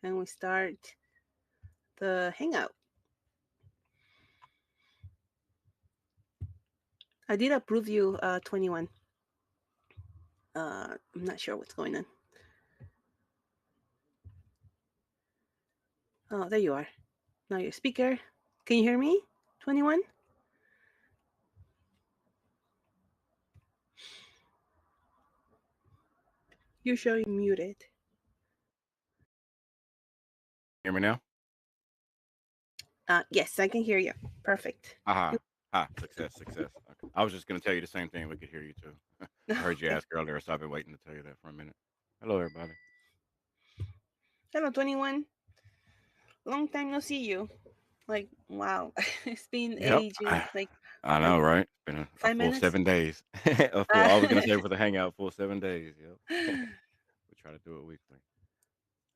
and we start the hangout. I did approve you, 21. I'm not sure what's going on. Oh, there you are. Now your speaker. Can you hear me? 21? You're showing muted. Hear me now? Yes, I can hear you. Perfect. Aha. Success, success. Okay. I was just going to tell you the same thing. We could hear you too. I heard you Okay. ask earlier, so I've been waiting to tell you that for a minute. Hello, everybody. Hello, 21. Long time no see you. Like, wow. It's been Yep. ages. I Like know, right? It's been a 5 minutes. 7 days. I was going to say for the hangout, full 7 days. Yep. We try to do it weekly.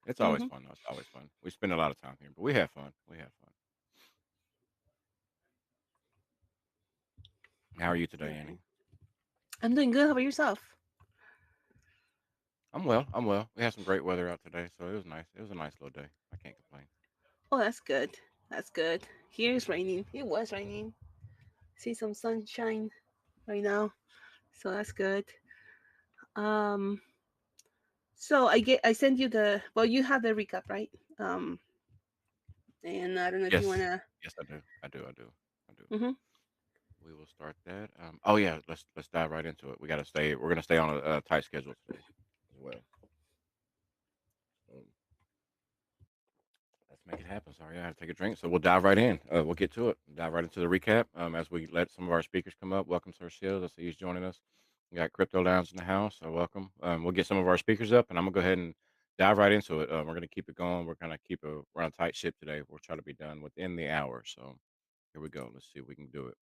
It's always Hmm. fun, though. It's always fun. We spend a lot of time here, but we have fun. We have fun. How are you today, Okay. Annie? I'm doing good. How about yourself? I'm well. I'm well. We had some great weather out today, so it was nice. It was a nice little day. I can't complain. Oh, that's good. That's good. Here it's raining. It was raining. See some sunshine right now, so that's good. Um, so I sent you the, well, you have the recap, right? Um, and I don't know if you Yes. wanna. Yes, I do. I do. I do. I do. Hmm. We will start that. Oh yeah, let's dive right into it. We got to stay. We're gonna stay on a tight schedule today as well. So let's make it happen. Sorry, I had to take a drink. So we'll dive right in. We'll get to it. Dive right into the recap. As we let some of our speakers come up. Welcome to our show. I see he's joining us. We got Crypto Lounge in the house. So welcome. We'll get some of our speakers up, and I'm gonna go ahead and dive right into it. We're gonna keep it going. We're on a tight ship today. We'll try to be done within the hour. So here we go. Let's see if we can do it.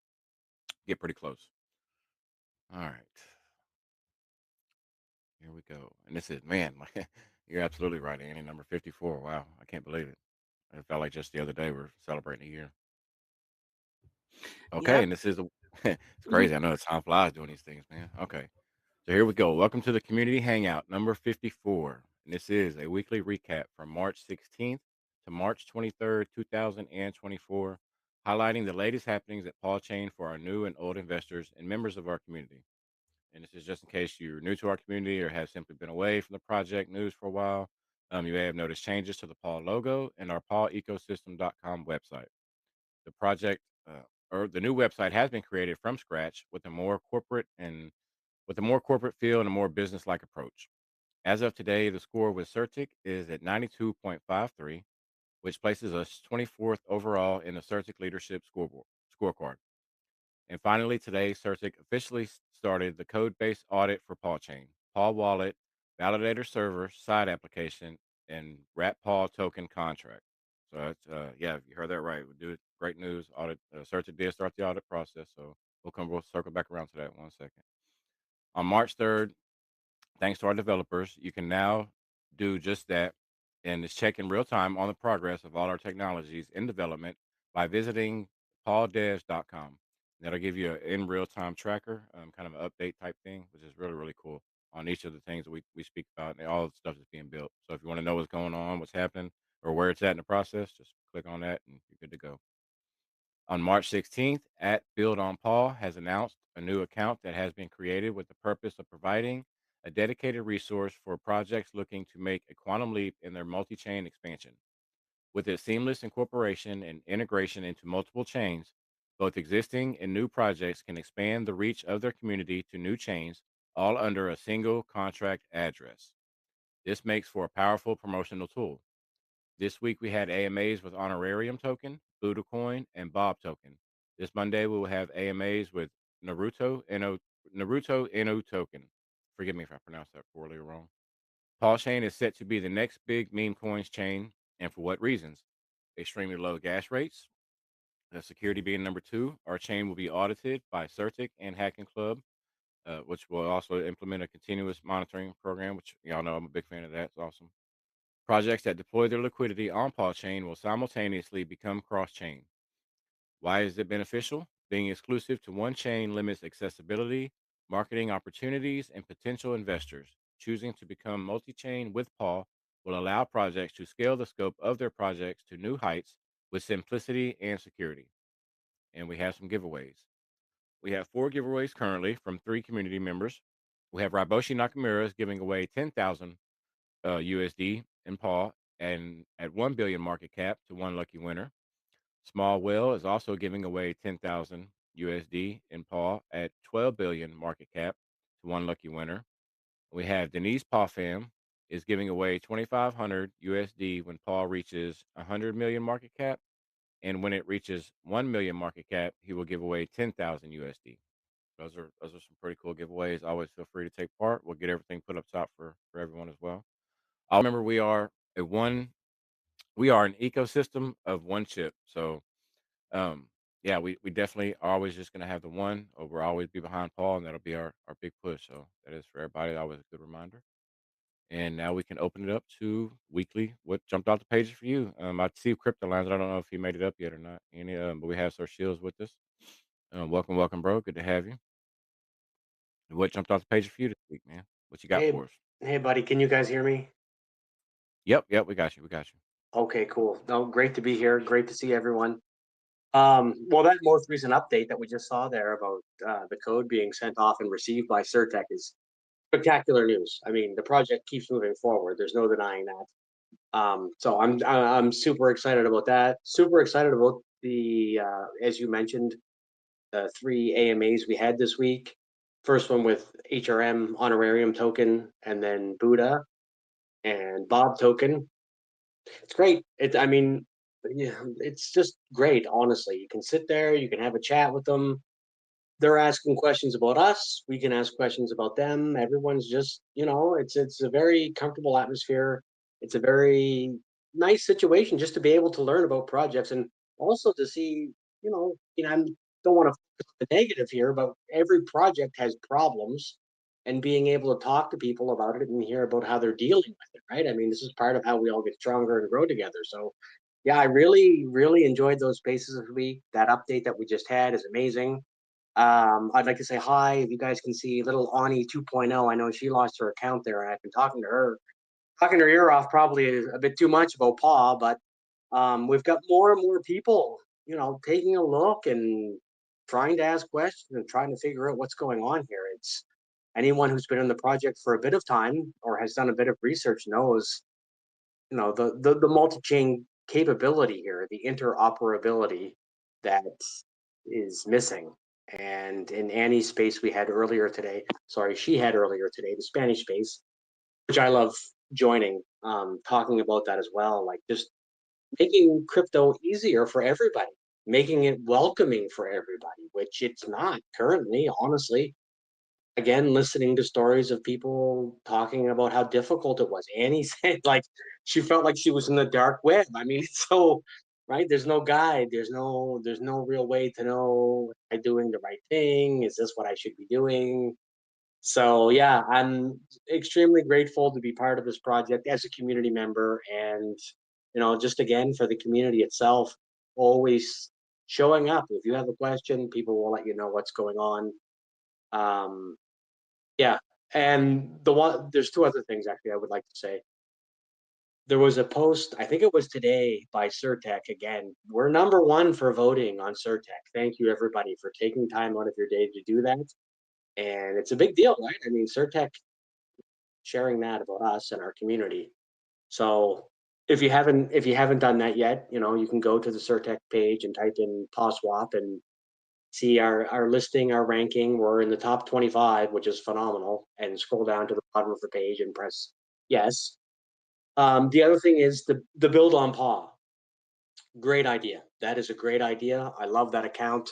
Get pretty close. All right. Here we go. And this is, man, like, you're absolutely right, Annie. Number 54. Wow. I can't believe it. It felt like just the other day we're celebrating a year. Okay. Yep. And this is, it's Hmm. crazy. I know time flies doing these things, man. Okay. So here we go. Welcome to the Community Hangout, number 54. And this is a weekly recap from March 16th to March 23rd, 2024, highlighting the latest happenings at PAWChain for our new and old investors and members of our community. And this is just in case you're new to our community or have simply been away from the project news for a while. You may have noticed changes to the Paw logo and our pawecosystem.com website. The project or the new website has been created from scratch with a more corporate feel and a more business-like approach. As of today, the score with Certic is at 92.53, which places us 24th overall in the Certic Leadership scorecard. And finally, today, CertIC officially started the code-based audit for PawChain, Paw Wallet, Validator Server, Side Application, and Wrap Paw Token Contract. So that's, yeah, you heard that right. We do it. Great news. Audit, CertIC did start the audit process. So we'll circle back around to that in 1 second. On March 3rd, thanks to our developers, you can now do just that and is check in real time on the progress of all our technologies in development by visiting pauldevs.com. That'll give you an in real time tracker, kind of an update type thing, which is really, really cool on each of the things that we speak about and all the stuff that's being built. So if you want to know what's going on, what's happening, or where it's at in the process, just click on that and you're good to go. On March 16th, at Build on Paul has announced a new account that has been created with the purpose of providing a dedicated resource for projects looking to make a quantum leap in their multi chain expansion. With its seamless incorporation and integration into multiple chains, both existing and new projects can expand the reach of their community to new chains, all under a single contract address. This makes for a powerful promotional tool. This week we had AMAs with Honorarium Token, Buddha Coin, and Bob Token. This Monday we will have AMAs with Naruto No Token. Forgive me if I pronounced that poorly or wrong. Paul Chain is set to be the next big meme coins chain, and for what reasons? Extremely low gas rates, the security being number two. Our chain will be audited by Certic and Hacking Club, which will also implement a continuous monitoring program, which y'all know I'm a big fan of that. It's awesome. Projects that deploy their liquidity on PawChain will simultaneously become cross-chain. Why is it beneficial? Being exclusive to one chain limits accessibility, marketing opportunities, and potential investors. Choosing to become multi-chain with Paw will allow projects to scale the scope of their projects to new heights with simplicity and security. And we have some giveaways. We have 4 giveaways currently from 3 community members. We have Riboshi Nakamura is giving away 10,000 USD in PAW and at 1 billion market cap to one lucky winner. Small Whale is also giving away 10,000 USD in PAW at 12 billion market cap to one lucky winner. We have Denise Pawfam is giving away 2,500 USD when PAW reaches 100 million market cap, and when it reaches 1 million market cap, he will give away 10,000 USD. Those are some pretty cool giveaways. Always feel free to take part. We'll get everything put up top for everyone as well. I'll remember we are an ecosystem of one chip. So um yeah, we definitely are always just gonna have the one, or we'll always be behind Paul, and that'll be our big push. So that is for everybody, always a good reminder. And now we can open it up to weekly. What jumped off the page for you? I see Crypto Lines. I don't know if he made it up yet or not. Any but we have Sir Shields with us. Welcome, welcome, bro. Good to have you. What jumped off the page for you this week, man? What you got Hey, for us? hey, buddy, can you guys hear me? Yep, yep, we got you. We got you. Okay, cool. No, great to be here. Great to see everyone. Well, that most recent update that we just saw there about the code being sent off and received by Certec is spectacular news. I mean, the project keeps moving forward. There's no denying that. So I'm super excited about that. Super excited about the as you mentioned, the 3 AMAs we had this week. First one with HRM honorarium token, and then Buddha and Bob token. It's great. I mean, yeah, it's just great. Honestly, you can sit there, you can have a chat with them. They're asking questions about us. We can ask questions about them. Everyone's just, it's a very comfortable atmosphere. It's a very nice situation just to be able to learn about projects and also to see, I don't want to focus on the negative here, but every project has problems, and being able to talk to people about it and hear about how they're dealing with it, right? I mean, this is part of how we all get stronger and grow together. So, yeah, I really, really enjoyed those spaces this week. That update that we just had is amazing. I'd like to say hi. If you guys can see little Ani 2.0, I know she lost her account there, and I've been talking her ear off probably a bit too much about Paw, but we've got more and more people, taking a look and trying to ask questions and trying to figure out what's going on here. It's anyone who's been in the project for a bit of time or has done a bit of research knows, the multi-chain capability here, the interoperability that is missing. And in Annie's space we had earlier today, sorry, she had earlier today, the Spanish space, which I love joining, talking about that as well, like just making crypto easier for everybody, making it welcoming for everybody, which it's not currently, honestly. Again, listening to stories of people talking about how difficult it was. Annie said like she felt like she was in the dark web. I mean, it's so right. There's no guide. There's no real way to know, am I doing the right thing? Is this what I should be doing? So yeah, I'm extremely grateful to be part of this project as a community member, and just again for the community itself, always showing up. If you have a question, people will let you know what's going on. Um, yeah, and there's two other things actually I would like to say. There was a post, I think it was today, by Certec. Again, we're number one for voting on Certec. Thank you everybody for taking time out of your day to do that. And it's a big deal, right? I mean, Certec sharing that about us and our community. So if you haven't done that yet, you can go to the Certec page and type in PawSwap and see our listing, our ranking. We're in the top 25, which is phenomenal. And scroll down to the bottom of the page and press yes. The other thing is the build on Paw. Great idea. That is a great idea. I love that account.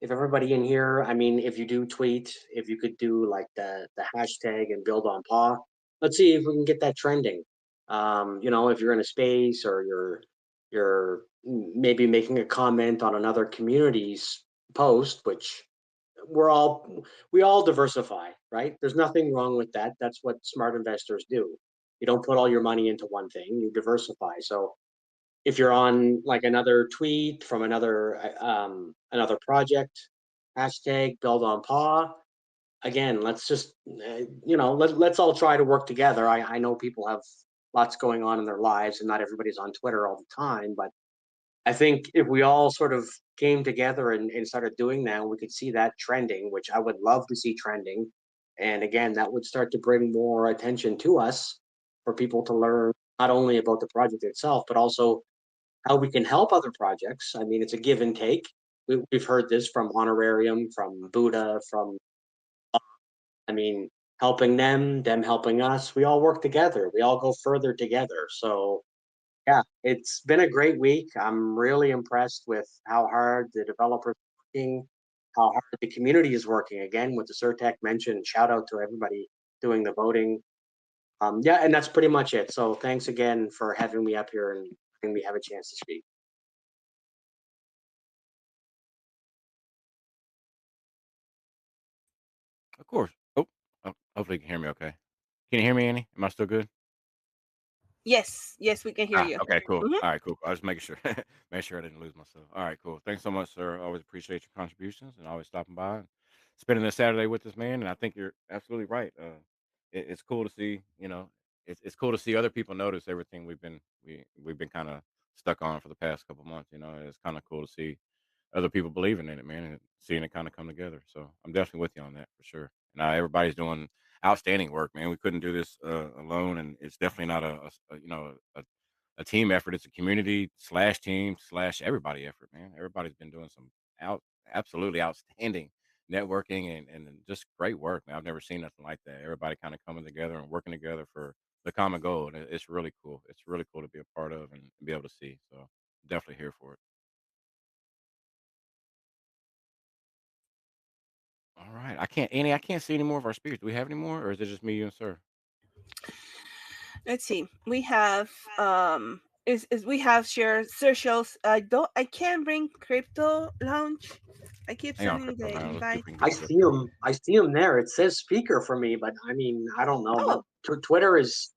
If everybody in here, I mean, if you do tweet, if you could do like the hashtag and build on Paw, let's see if we can get that trending. If you're in a space or you're maybe making a comment on another community's post, which we're all we all diversify, right? There's nothing wrong with that. That's what smart investors do. You don't put all your money into one thing, you diversify. So if you're on like another tweet from another project, hashtag build on paw. Again, let's just let's all try to work together. I know people have lots going on in their lives, and not everybody's on Twitter all the time. But I think if we all sort of came together and started doing that, we could see that trending, which I would love to see trending. And again, that would start to bring more attention to us for people to learn not only about the project itself, but also how we can help other projects. I mean, it's a give and take. We've heard this from Honorarium, from Buddha, from, I mean, helping them helping us. We all work together. We all go further together. So yeah, it's been a great week. I'm really impressed with how hard the developers are working, how hard the community is working. Again, with the Surtech mention, shout out to everybody doing the voting. Yeah, and that's pretty much it. So thanks again for having me up here and letting me have a chance to speak. Of course. Oh, hopefully you can hear me okay. Can you hear me, Annie? Am I still good? Yes, yes, we can hear you. Okay, cool. Hmm. All right, cool. I was making sure, make sure I didn't lose myself. All right, cool. Thanks so much, sir. Always appreciate your contributions and always stopping by and spending this Saturday with us, man. And I think you're absolutely right. It's cool to see, it's cool to see other people notice everything we've been kind of stuck on for the past couple months. It's kind of cool to see other people believing in it, man, and seeing it kind of come together. So I'm definitely with you on that for sure. Now everybody's doing outstanding work, man. We couldn't do this alone, and it's definitely not a team effort. It's a community slash team slash everybody effort, man. Everybody's been doing some out absolutely outstanding networking and just great work, man. I've never seen nothing like that. Everybody kind of coming together and working together for the common goal. And it's really cool. It's really cool to be a part of and be able to see. So definitely here for it. All right. Annie, I can't see any more of our speakers. Do we have any more or is it just me, you and sir? Let's see. We have is we have shared socials. I can't bring crypto lounge. I keep Hang on, sending Crypto the Lounge. Let's see if invite. we can I get you up see here. them. I see them there. It says speaker for me, but I mean, I don't know. Oh, Twitter is.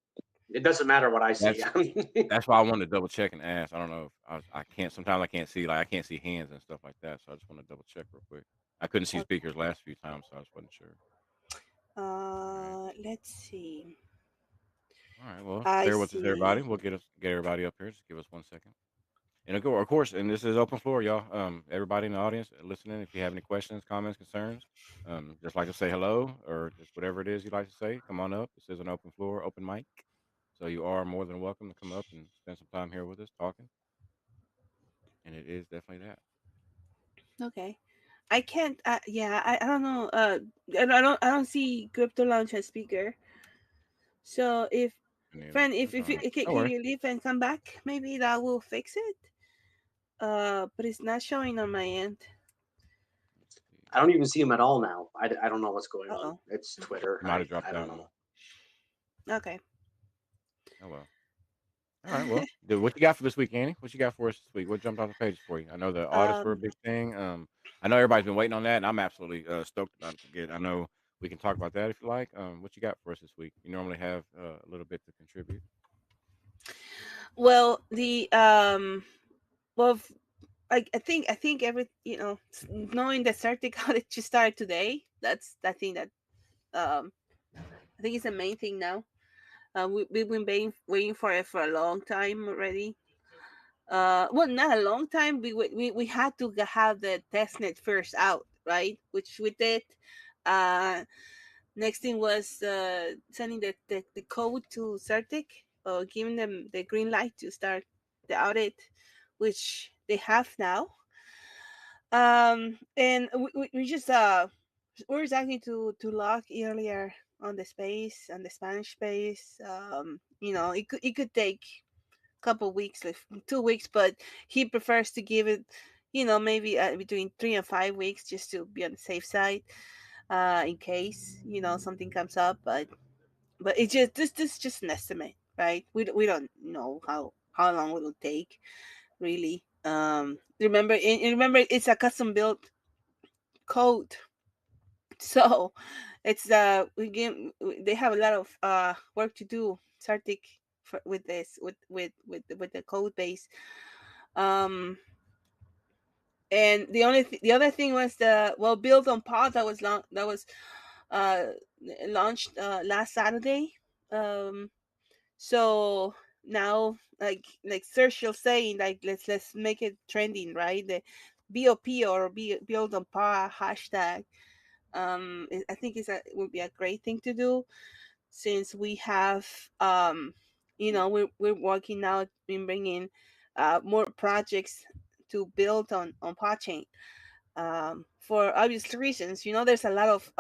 It doesn't matter what I see. That's That's why I wanted to double check and ask. I don't know if I can't. Sometimes I can't see I can't see hands and stuff like that. So I just want to double check real quick. I couldn't see okay. speakers last few times, so I just wasn't sure. All right, Let's see. all right. Well, I bear with us, everybody. see. We'll get everybody up here. Just give us 1 second. And of course, and this is open floor, y'all. Everybody in the audience listening, if you have any questions, comments, concerns, just like to say hello or just whatever it is you'd like to say, come on up. This is an open floor, open mic, so you are more than welcome to come up and spend some time here with us talking. And it is definitely that. Okay. I can't. Yeah, I don't know. I don't see crypto lounge as speaker. So if Me neither. friend, if That's all right. can No worries. you leave and come back? Maybe that will fix it. But it's not showing on my end. Let's see. I don't even see them at all now. I don't know what's going Uh on. oh. It's Twitter. You might have I dropped don't out. know. Okay. Oh well. All right. Well, dude, what you got for this week, Annie? What you got for us this week? What jumped off the pages for you? I know the audits were a Um. big thing. I know everybody's been waiting on that, and I'm absolutely stoked about it to get. I know we can talk about that if you like. What you got for us this week? You normally have a little bit to contribute. Well, the well, I think every knowing that Certic College just started today. That's I think that um I think it's the main thing now. We've been waiting for it for a long time already. Well, not a long time. We had to have the testnet first out, right? Which we did. Uh, Next thing was sending the code to Certic, or giving them the green light to start the audit, which they have now. And we just we were talking to Locke earlier on the space, on the Spanish space. It could take couple weeks, like 2 weeks, but he prefers to give it, maybe between 3 and 5 weeks, just to be on the safe side, in case something comes up. But it's just this is just an estimate, right? We don't know how long it will take, really. Remember, it's a custom built code, so it's they have a lot of work to do. Sartic with this with the code base. um and the other thing was the build on pod uh launched last Saturday. um So now, like Sergio saying, like let's make it trending, right? The BOP or build on par hashtag. I think it would be a great thing to do, since we have, we're working now in bringing more projects to build on PAWChain, for obvious reasons. There's a lot of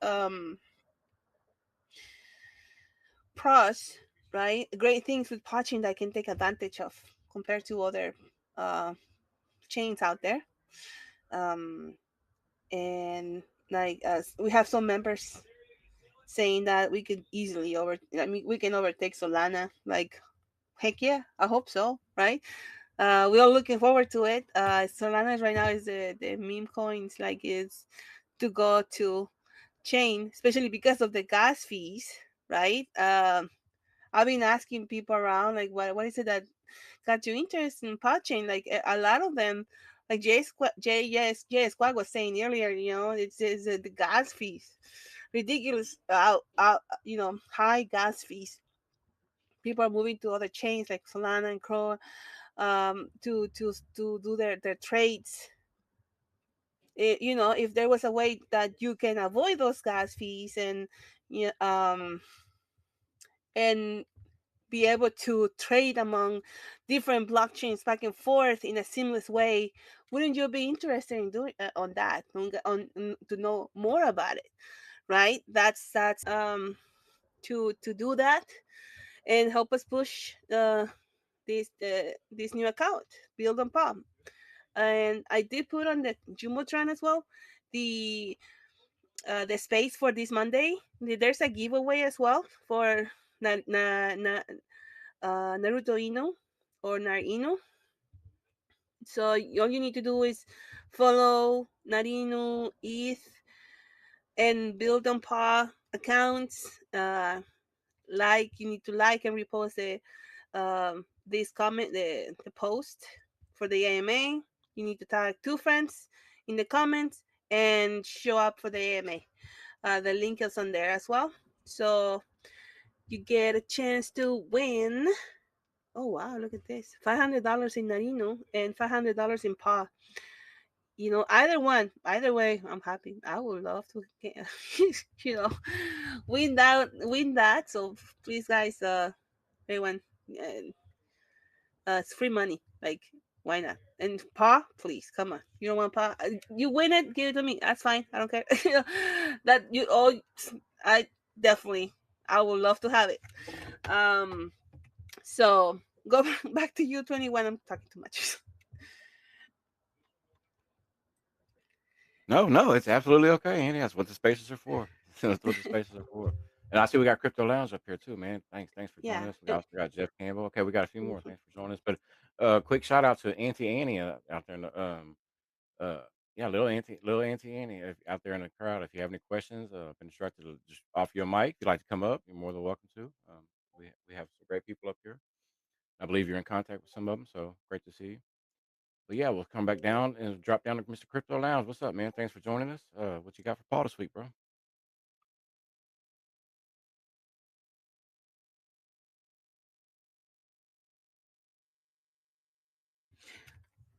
um, pros, right? Great things with PAWChain that I can take advantage of compared to other uh, chains out there. Um, and like we have some members saying that we could easily I mean, we can overtake Solana. Like, heck yeah, I hope so, right? We're all looking forward to it. Solana right now is the meme coins, like, is to go to chain, especially because of the gas fees, right? I've been asking people around, like, what is it that got you interested in PodChain? Like, a lot of them, like J Squad was saying earlier, it's the gas fees, ridiculous, high gas fees. People are moving to other chains like Solana and Crow, to do their trades. If there was a way that you can avoid those gas fees, yeah, and be able to trade among different blockchains back and forth in a seamless way, wouldn't you be interested in doing on that, to know more about it, right? That's to do that and help us push this new account, build on palm. And I did put on the Jumbotron as well, the the space for this Monday. There's a giveaway as well for Naruto Inu or Nar Inu. So all you need to do is follow Narinu, ETH, and Build on Paw accounts. You need to like and repost this comment, the post for the AMA. You need to tag two friends in the comments and show up for the AMA. The link is on there as well. So you get a chance to win. Oh wow, look at this. $500 in Narino and $500 in PA. Either one, either way, I'm happy. I would love to get, you know, win that. So please, guys, everyone, it's free money. Like, why not? And PA, please, come on. You don't want PA? You win it, give it to me. That's fine. I don't care. That you all, I definitely, I would love to have it. Um, so go back to you, 21. I'm talking too much. No, no, it's absolutely okay, Andy. That's what the spaces are for. That's what the spaces are for. And I see we got Crypto Lounge up here too, man. Thanks for joining Yeah. us. We also got Jeff Campbell. Okay, we got a few more. Mhm. Thanks for joining us. But quick shout out to Auntie Annie out there in the uh yeah, little Auntie Annie out there in the crowd. If you have any questions, been instructed to just off your mic. If you'd like to come up, you're more than welcome to. We have some great people up here. I believe you're in contact with some of them, so great to see you. But yeah, we'll come back down and drop down to Mr. Crypto Lounge. What's up, man? Thanks for joining us. What you got for Paul this week, bro?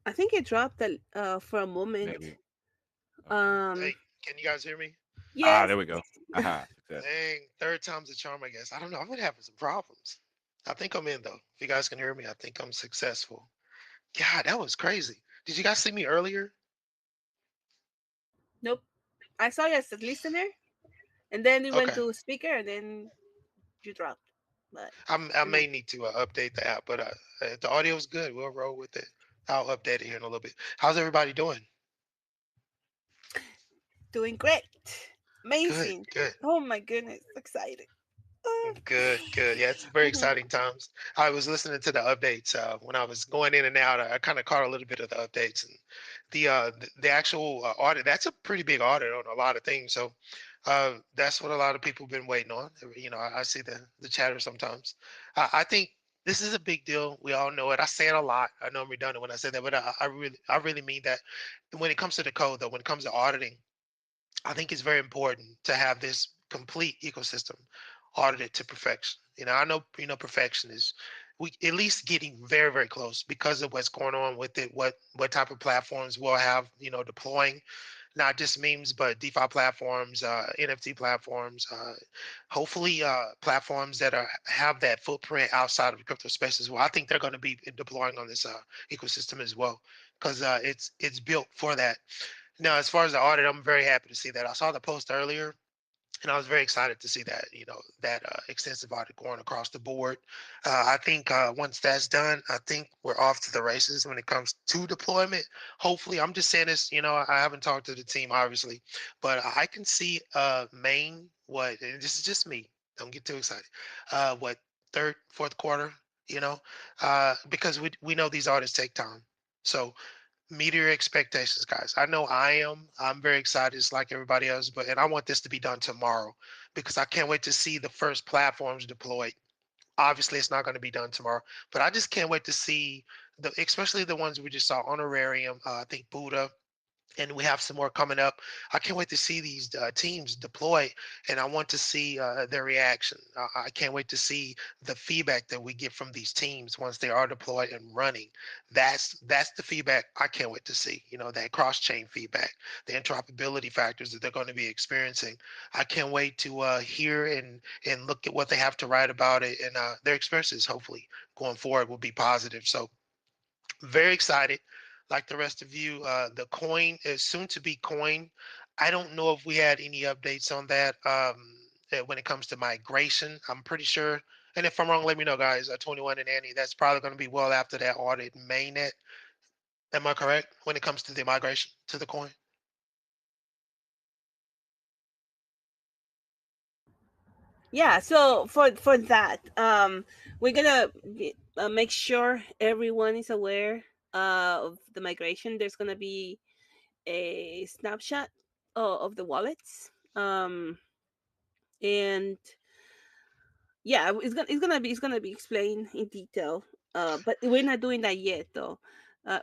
I think it dropped for a moment. Maybe. Okay. Um, Hey, can you guys hear me? Ah, yes. there we go. Aha, success. Dang, third time's a charm, I guess. I don't know. I've been having some problems. I think I'm in though. If you guys can hear me, I think I'm successful. God, that was crazy. Did you guys see me earlier? Nope. I saw you as a listener, and then it went Okay. to speaker, and then you dropped. But I no, may need to update the app, but if the audio's good, we'll roll with it. I'll update it here in a little bit. How's everybody doing? doing great, Good, amazing. good. Oh my goodness, excited. Ah. Good, good. Yeah, it's very Mhm. exciting times. I was listening to the updates when I was going in and out. I kind of caught a little bit of the updates and the actual audit. That's a pretty big audit on a lot of things. So that's what a lot of people have been waiting on. I see the chatter sometimes. I think this is a big deal. We all know it. I say it a lot. I know I'm redundant when I say that, but I really mean that. When it comes to the code, though, when it comes to auditing, I think it's very important to have this complete ecosystem. audited to perfection. I know perfection is we at least getting very very close because of what's going on with it. What type of platforms we'll have deploying not just memes, but DeFi platforms, NFT platforms, hopefully platforms that have that footprint outside of the crypto space as well. I think they're going to be deploying on this ecosystem as well because it's built for that. Now, as far as the audit, I'm very happy to see that. I saw the post earlier and I was very excited to see that, that extensive audit going across the board. I think once that's done, I think we're off to the races when it comes to deployment. Hopefully, I'm just saying this, I haven't talked to the team, obviously, but I can see Maine, and this is just me, don't get too excited, what, third, fourth quarter, because we know these audits take time. So meet your expectations, guys. I know I am. I'm very excited, just like everybody else, and I want this to be done tomorrow because I can't wait to see the first platforms deployed. Obviously, it's not going to be done tomorrow, but I just can't wait to see especially the ones we just saw, Honorarium. I think Buddha, and we have some more coming up. I can't wait to see these teams deploy, and I want to see their reaction. I can't wait to see the feedback that we get from these teams once they are deployed and running. That's the feedback I can't wait to see. That cross chain feedback, the interoperability factors that they're going to be experiencing. I can't wait to hear and look at what they have to write about it, and their experiences hopefully going forward will be positive. So very excited. Like the rest of you, the coin is soon to be coin. I don't know if we had any updates on that when it comes to migration. I'm pretty sure. And if I'm wrong, let me know, guys. 21 and Annie, that's probably going to be well after that audit in mainnet. Am I correct when it comes to the migration to the coin? Yeah, so for that, we're gonna make sure everyone is aware of the migration. There's gonna be a snapshot of the wallets, and yeah, it's gonna be explained in detail. But we're not doing that yet, though.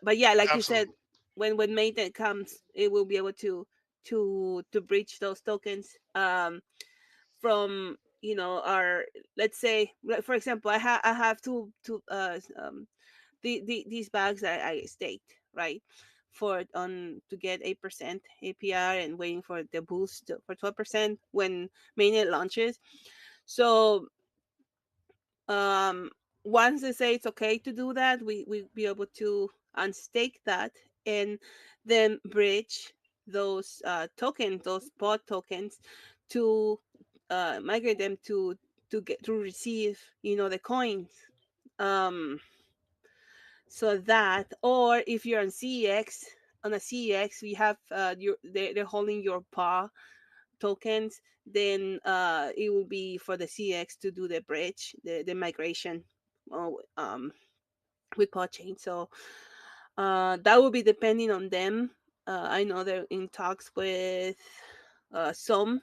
But yeah, like you said, Absolutely. when mainnet comes, it will be able to breach those tokens. From our, let's say, like, for example, I have these bags I staked, right, for on to get 8% APR and waiting for the boost for 12% when mainnet launches. So um once they say it's okay to do that, we be able to unstake that and then bridge those tokens, those pod tokens, to migrate them to get to receive the coins. um so that, or if you're on CEX, on a CEX, we have they're holding your paw tokens, then it will be for the CX to do the bridge, the migration, uh, um, with PAWChain. So that will be depending on them. I know they're in talks with some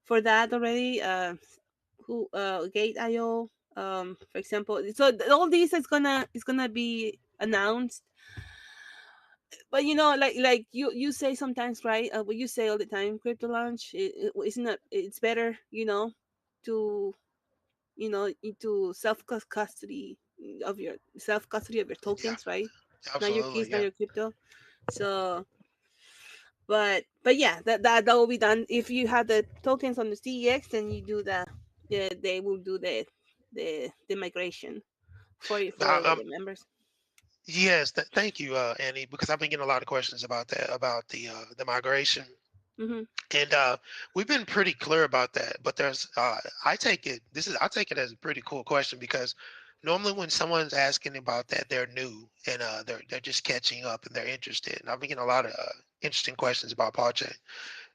for that already. Who Gate.io, for example. So all this is gonna be announced. But like you say sometimes, right? What you say all the time, crypto launch, isn't it, it's better, to into self custody of your Yeah, tokens, right? Not your keys, absolutely. not Yeah. your crypto. So but yeah, that will be done if you have the tokens on the CEX, then you do they will do the migration for I, the members. yes, thank you, Annie, because I've been getting a lot of questions about that, about the migration. Hmm. And we've been pretty clear about that, but I take it as a pretty cool question because normally when someone's asking about that, they're new and they're just catching up and they're interested. And I've been getting a lot of interesting questions about blockchain,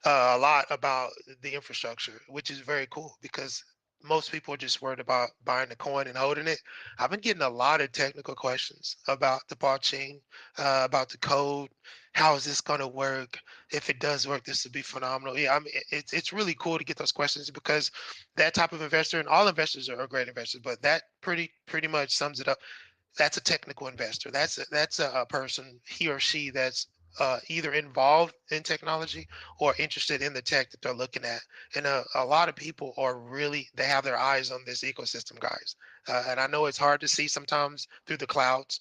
a lot about the infrastructure, which is very cool because most people are just worried about buying the coin and holding it. I've been getting a lot of technical questions about the blockchain, about the code. How is this going to work? If it does work, this would be phenomenal. Yeah, I mean, it's really cool to get those questions because that type of investor, and all investors are great investors, but that pretty much sums it up. That's a technical investor. That's a person, he or she, that's either involved in technology or interested in the tech that they're looking at. And a lot of people are really, they have their eyes on this ecosystem, guys. And I know it's hard to see sometimes through the clouds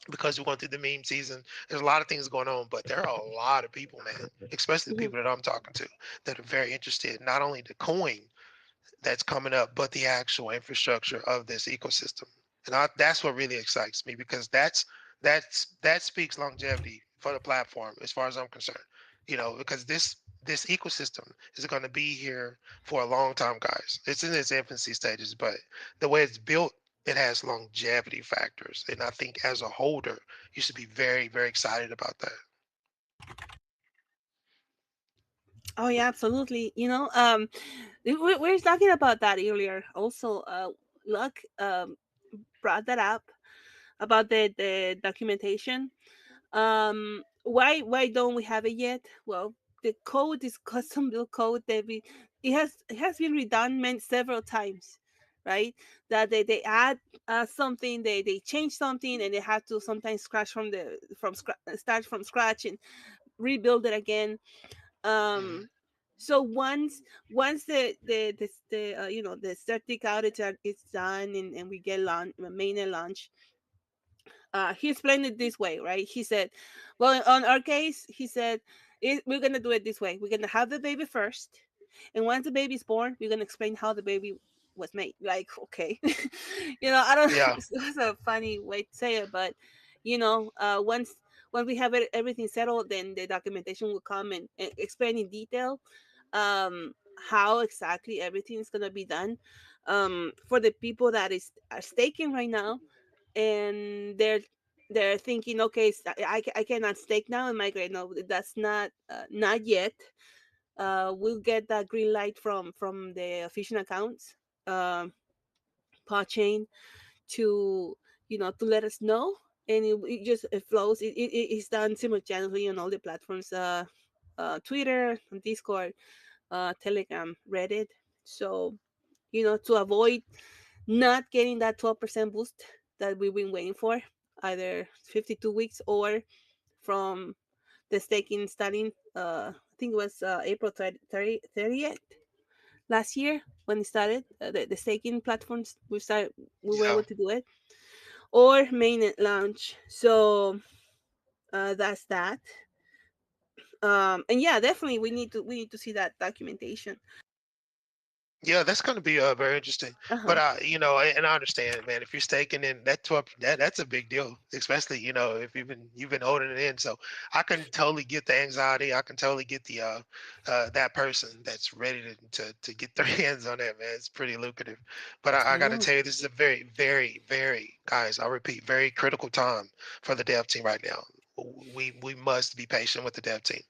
because we're going through the meme season. There's a lot of things going on, but there are a lot of people, man, especially the Mhm. people that I'm talking to, that are very interested, not only the coin that's coming up, but the actual infrastructure of this ecosystem. And that's what really excites me because that speaks longevity for the platform as far as I'm concerned. Because this ecosystem is going to be here for a long time, guys. It's in its infancy stages, but the way it's built, it has longevity factors. And I think as a holder, you should be very, very excited about that. Oh yeah, absolutely. We were talking about that earlier. Also, Luck brought that up about the documentation. Why don't we have it yet? Well, the code is custom built code that it has been redone several times, right? That they add something, they change something, and they have to sometimes scratch start from scratch and rebuild it again. Mhm. So once the static outage is done, and we get launch mainnet launch, he explained it this way, right? He said, well, on our case, he said, we're going to do it this way. We're going to have the baby first. And once the baby's born, we're going to explain how the baby was made. Like, okay. I don't, Yeah, it's a funny way to say it, but, once we have everything settled, then the documentation will come and explain in detail how exactly everything is going to be done. For the people that are staking right now, and they're thinking, okay, I cannot stake now and migrate. No, that's not yet. We'll get that green light from the official accounts, um PAWChain, to to let us know, and it flows. It's done simultaneously on all the platforms, Twitter, Discord, Telegram, Reddit. So, to avoid not getting that 12% boost that we've been waiting for, either 52 weeks or from the staking starting, I think it was April 30th last year when it started. The staking platforms, we were yeah. able to do it, or mainnet launch. So that's that. And yeah, definitely we need to see that documentation. Yeah, that's going to be very interesting. But Uh-huh. and I understand, man. If you're staking in that's a big deal, especially if you've been holding it in. So I can totally get the anxiety. I can totally get the that person that's ready to get their hands on that, man. It's pretty lucrative. But I got to Yeah. tell you, this is a very, very, very, guys. I repeat, very critical time for the dev team right now. We must be patient with the dev team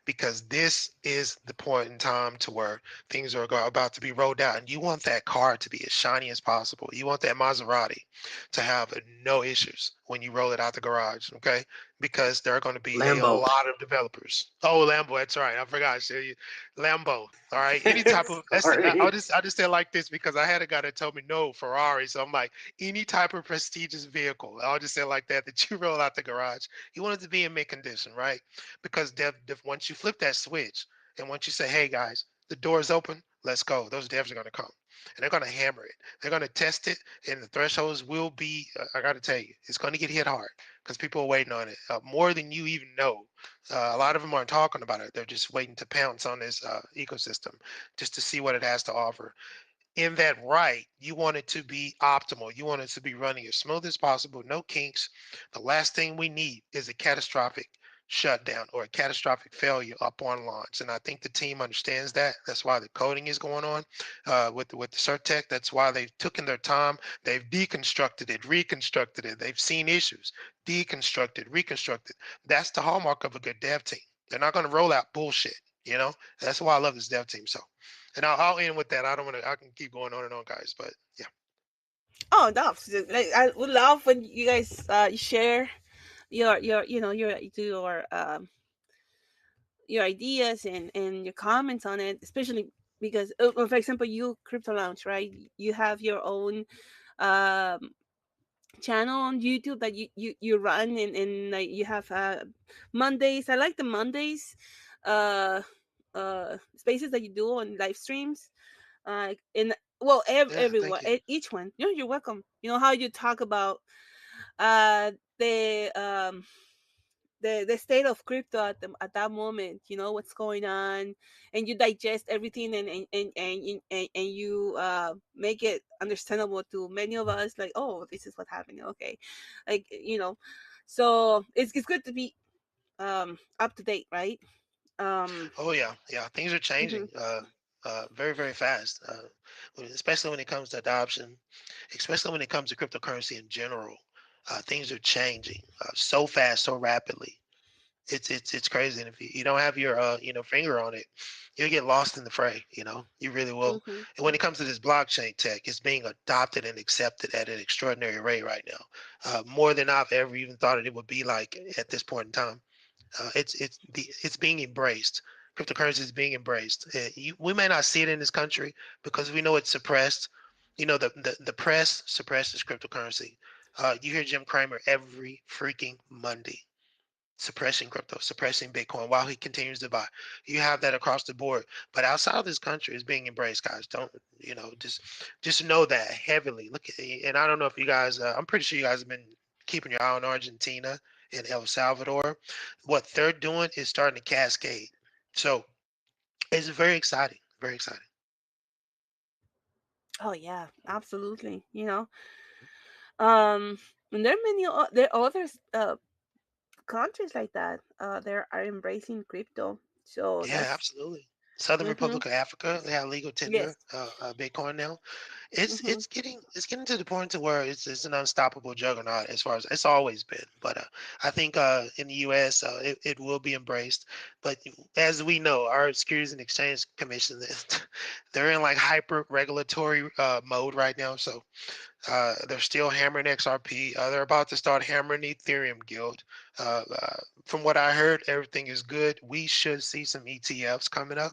because this is the point in time to where things are about to be rolled out, and you want that car to be as shiny as possible. You want that Maserati to have no issues when you roll it out the garage, okay? Because there are going to be a Lambo. lot of developers. Oh, Lambo, that's right. I forgot. Lambo. All right. Any type of Sorry. I'll just say it like this because I had a guy that told me no Ferrari, so I'm like any type of prestigious vehicle. I'll just say it like that you roll out the garage. You want it to be in mint condition, right? Because once you flip that switch and once you say, hey guys, the door is open. Let's go. Those devs are going to come and they're going to hammer it. They're going to test it, and the thresholds will be, I got to tell you, it's going to get hit hard because people are waiting on it more than you even know. A lot of them aren't talking about it. They're just waiting to pounce on this ecosystem just to see what it has to offer. In that right, you want it to be optimal. You want it to be running as smooth as possible, no kinks. The last thing we need is a catastrophic shutdown or a catastrophic failure upon launch. And I think the team understands that. That's why the coding is going on with the CertTech. That's why they've taken their time. They've deconstructed it, reconstructed it. They've seen issues, deconstructed, reconstructed. That's the hallmark of a good dev team. They're not going to roll out bullshit. That's why I love this dev team. So, and I'll end with that. I don't want to. I can keep going on and on, guys. But yeah, Oh no, like, I would love when you guys share your ideas and your comments on it, especially because, for example, you crypto launch, right? You have your own um channel on YouTube that you run, and like you have Mondays. I like the Mondays uh spaces that you do on live streams. In well, Yeah, thank everyone, you. each one. You know, you're welcome. You know how you talk about uh the um the state of crypto at that moment, you know what's going on, and you digest everything, and you make it understandable to many of us, like, oh, this is what's happening, okay, like, so it's good to be up to date, right? um Oh yeah, yeah. Things are mhm, changing very, very fast. Especially when it comes to adoption, especially when it comes to cryptocurrency in general. Things are changing so fast, so rapidly. It's crazy. And if you don't have your finger on it, you'll get lost in the fray. You really will. mhm, And when it comes to this blockchain tech, it's being adopted and accepted at an extraordinary rate right now, more than I've ever even thought it would be like at this point in time. It's being embraced. Cryptocurrency is being embraced. We may not see it in this country because we know it's suppressed. The press suppresses cryptocurrency. You hear Jim Cramer every freaking Monday suppressing crypto, suppressing Bitcoin while he continues to buy. You have that across the board. But outside of this country, it's being embraced, guys. Don't just know that heavily. Look at, and I don't know if you guys. I'm pretty sure you guys have been keeping your eye on Argentina and El Salvador. What they're doing is starting to cascade. So it's very exciting. Very exciting. oh yeah, absolutely, um and there are there are other countries like that they are embracing crypto, so Yeah, that's absolutely. Southern mhm, Republic of Africa, they have legal yes. tender Bitcoin now. It's Mhm. it's getting it's getting to the point to where it's an unstoppable juggernaut as far as it's always been. But I think in the U.S. It will be embraced. But as we know, our Securities and Exchange Commission they're in like hyper regulatory mode right now. So they're still hammering XRP. They're about to start hammering Ethereum Guild. From what I heard, everything is good. We should see some ETFs coming up.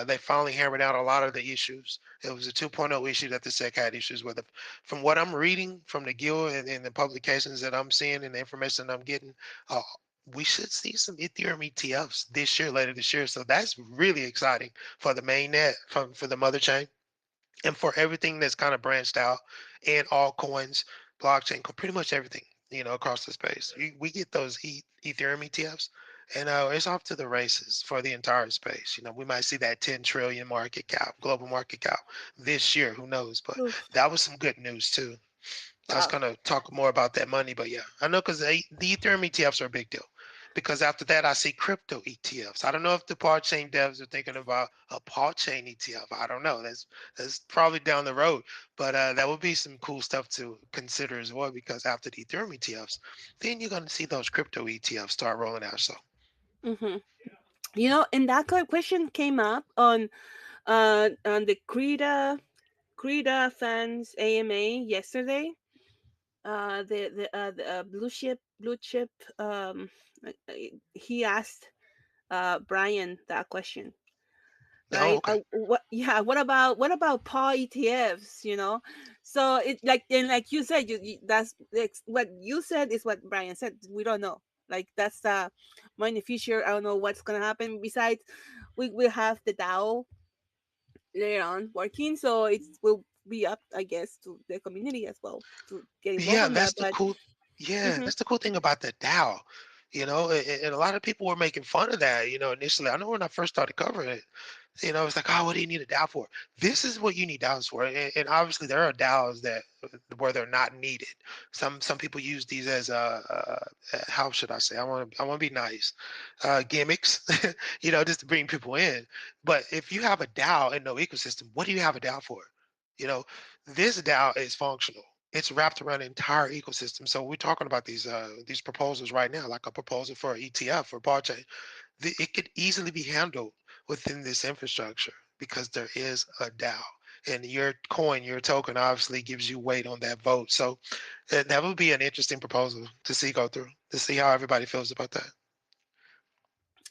They finally hammered out a lot of the issues. It was a 2.0 issue that the SEC had issues with. From what I'm reading from the Guild and the publications that I'm seeing and the information I'm getting, uh, we should see some Ethereum ETFs this year, later this year. So that's really exciting for the mainnet, for the mother chain and for everything that's kind of branched out and altcoins, blockchain, pretty much everything, across the space. We get those Ethereum ETFs, and it's off to the races for the entire space. We might see that 10 trillion market cap, global market cap this year. Who knows? But Oof. that was some good news too. I was Wow. gonna talk more about that money, but yeah, I know because the Ethereum ETFs are a big deal. Because after that, I see crypto ETFs. I don't know if the PAWChain devs are thinking about a PAWChain ETF. I don't know. That's probably down the road, but that would be some cool stuff to consider as well. Because after the Ethereum ETFs, then you're gonna see those crypto ETFs start rolling out. So Hmm. And that question came up on the Krita fans AMA yesterday. The blue chip. Uh, uh, he asked Brian that question, oh right? okay, What? Yeah. What about PAW ETFs? So it like, and like you said, that's what you said is what Brian said. We don't know. Like, that's more in the future. I don't know what's gonna happen. Besides, we will have the DAO later on working, so it will be up, I guess, to the community as well to get involved yeah, on that. that's the But cool. Yeah, mhm, that's the cool thing about the DAO. And a lot of people were making fun of that. Initially, I know when I first started covering it. It's like, oh, what do you need a DAO for? This is what you need DAOs for. And obviously, there are DAOs that where they're not needed. Some people use these as how should I say? I want to be nice, gimmicks, just to bring people in. But if you have a DAO and no ecosystem, what do you have a DAO for? You know, this DAO is functional. It's wrapped around an entire ecosystem. So we're talking about these proposals right now, like a proposal for an ETF for blockchain. It could easily be handled within this infrastructure because there is a DAO. And your coin, your token, obviously gives you weight on that vote. So that would be an interesting proposal to see go through, to see how everybody feels about that.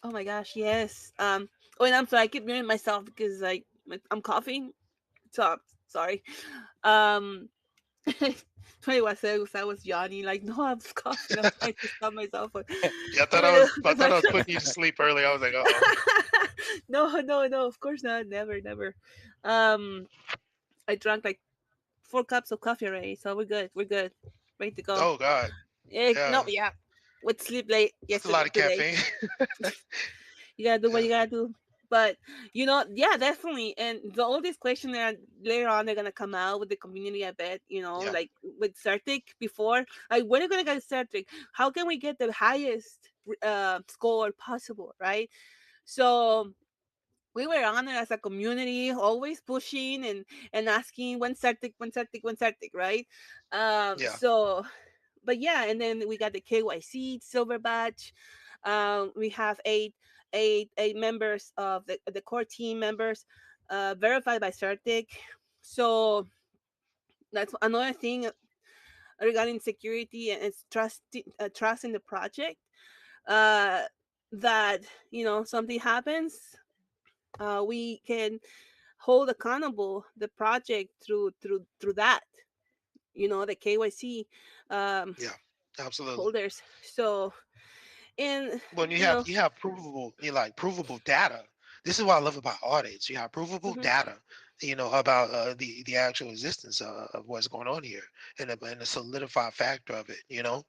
oh my gosh, yes. Oh, and I'm sorry, I keep muting myself because I'm coughing. So sorry. Um, 21 seconds, I was yawning, like, no, I'm coughing. I'm trying to stop myself. Yeah, I thought I Like, was putting you to sleep early. I was like, oh, no, no, no, of course not. Never, never. Um, I drank like 4 cups of coffee already, so we're good. We're good. Ready to go. oh God, No, yeah, yeah. Would sleep late that's a lot yesterday, of today. caffeine. You gotta do what Yeah, you gotta do. But yeah, definitely. And all these questions that later on they're gonna come out with the community. I bet yeah, like with Certic before, like when are gonna get Certic? How can we get the highest score possible, right? So we were on it as a community, always pushing and asking when Certic, when Certic, when Certic, right? yeah, But yeah, and then we got the KYC silver badge. We have eight members of the core team members verified by Certic. So that's another thing regarding security and it's trust in the project. Uh, that something happens, we can hold accountable the project through that. The KYC um, yeah, absolutely. holders. So and When you know. you have provable, provable data. This is what I love about audits. You have provable Mhm. data, about the actual existence of what's going on here, and the solidified factor of it. The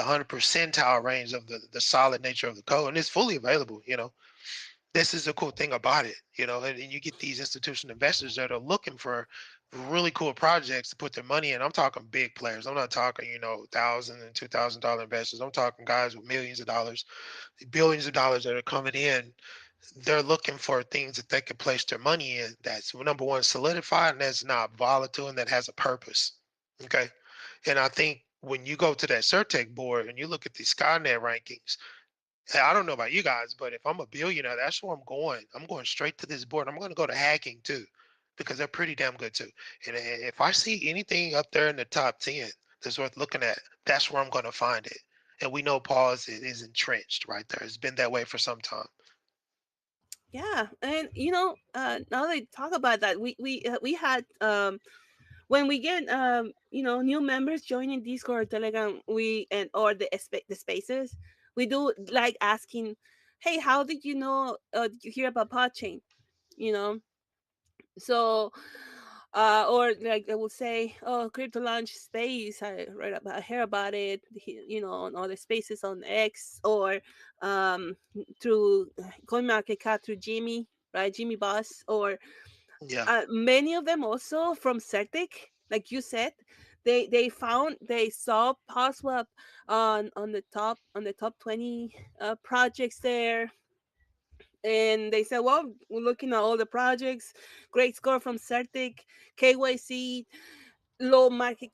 100 percentile range of the solid nature of the code, and it's fully available. This is the cool thing about it. And you get these institutional investors that are looking for really cool projects to put their money in. I'm talking big players. I'm not talking, $1,000 and $2,000 investors. I'm talking guys with millions of dollars, billions of dollars that are coming in. They're looking for things that they can place their money in that's number one solidified and that's not volatile and that has a purpose. Okay. And I think when you go to that Certec board and you look at the Skynet rankings, I don't know about you guys, but if I'm a billionaire, that's where I'm going. I'm going straight to this board. I'm going to go to hacking too, because they're pretty damn good too. And if I see anything up there in the top 10 that's worth looking at, that's where I'm going to find it. And we know Paul is entrenched right there. It's been that way for some time. Yeah, and now that you talk about that, we had when we get new members joining Discord or Telegram, we and or the spaces, we do like asking, hey, how did you know? Did you hear about PodChain? You know, so or like I would say, oh, crypto launch space, I heard about it, on other spaces on X or through CoinMarketCap through Jimmy, right? Jimmy Boss, or Yeah, many of them also from Certic, like you said, they saw PawSwap on the top 20 projects there, and they said, well, we're looking at all the projects, great score from Certic, KYC, low market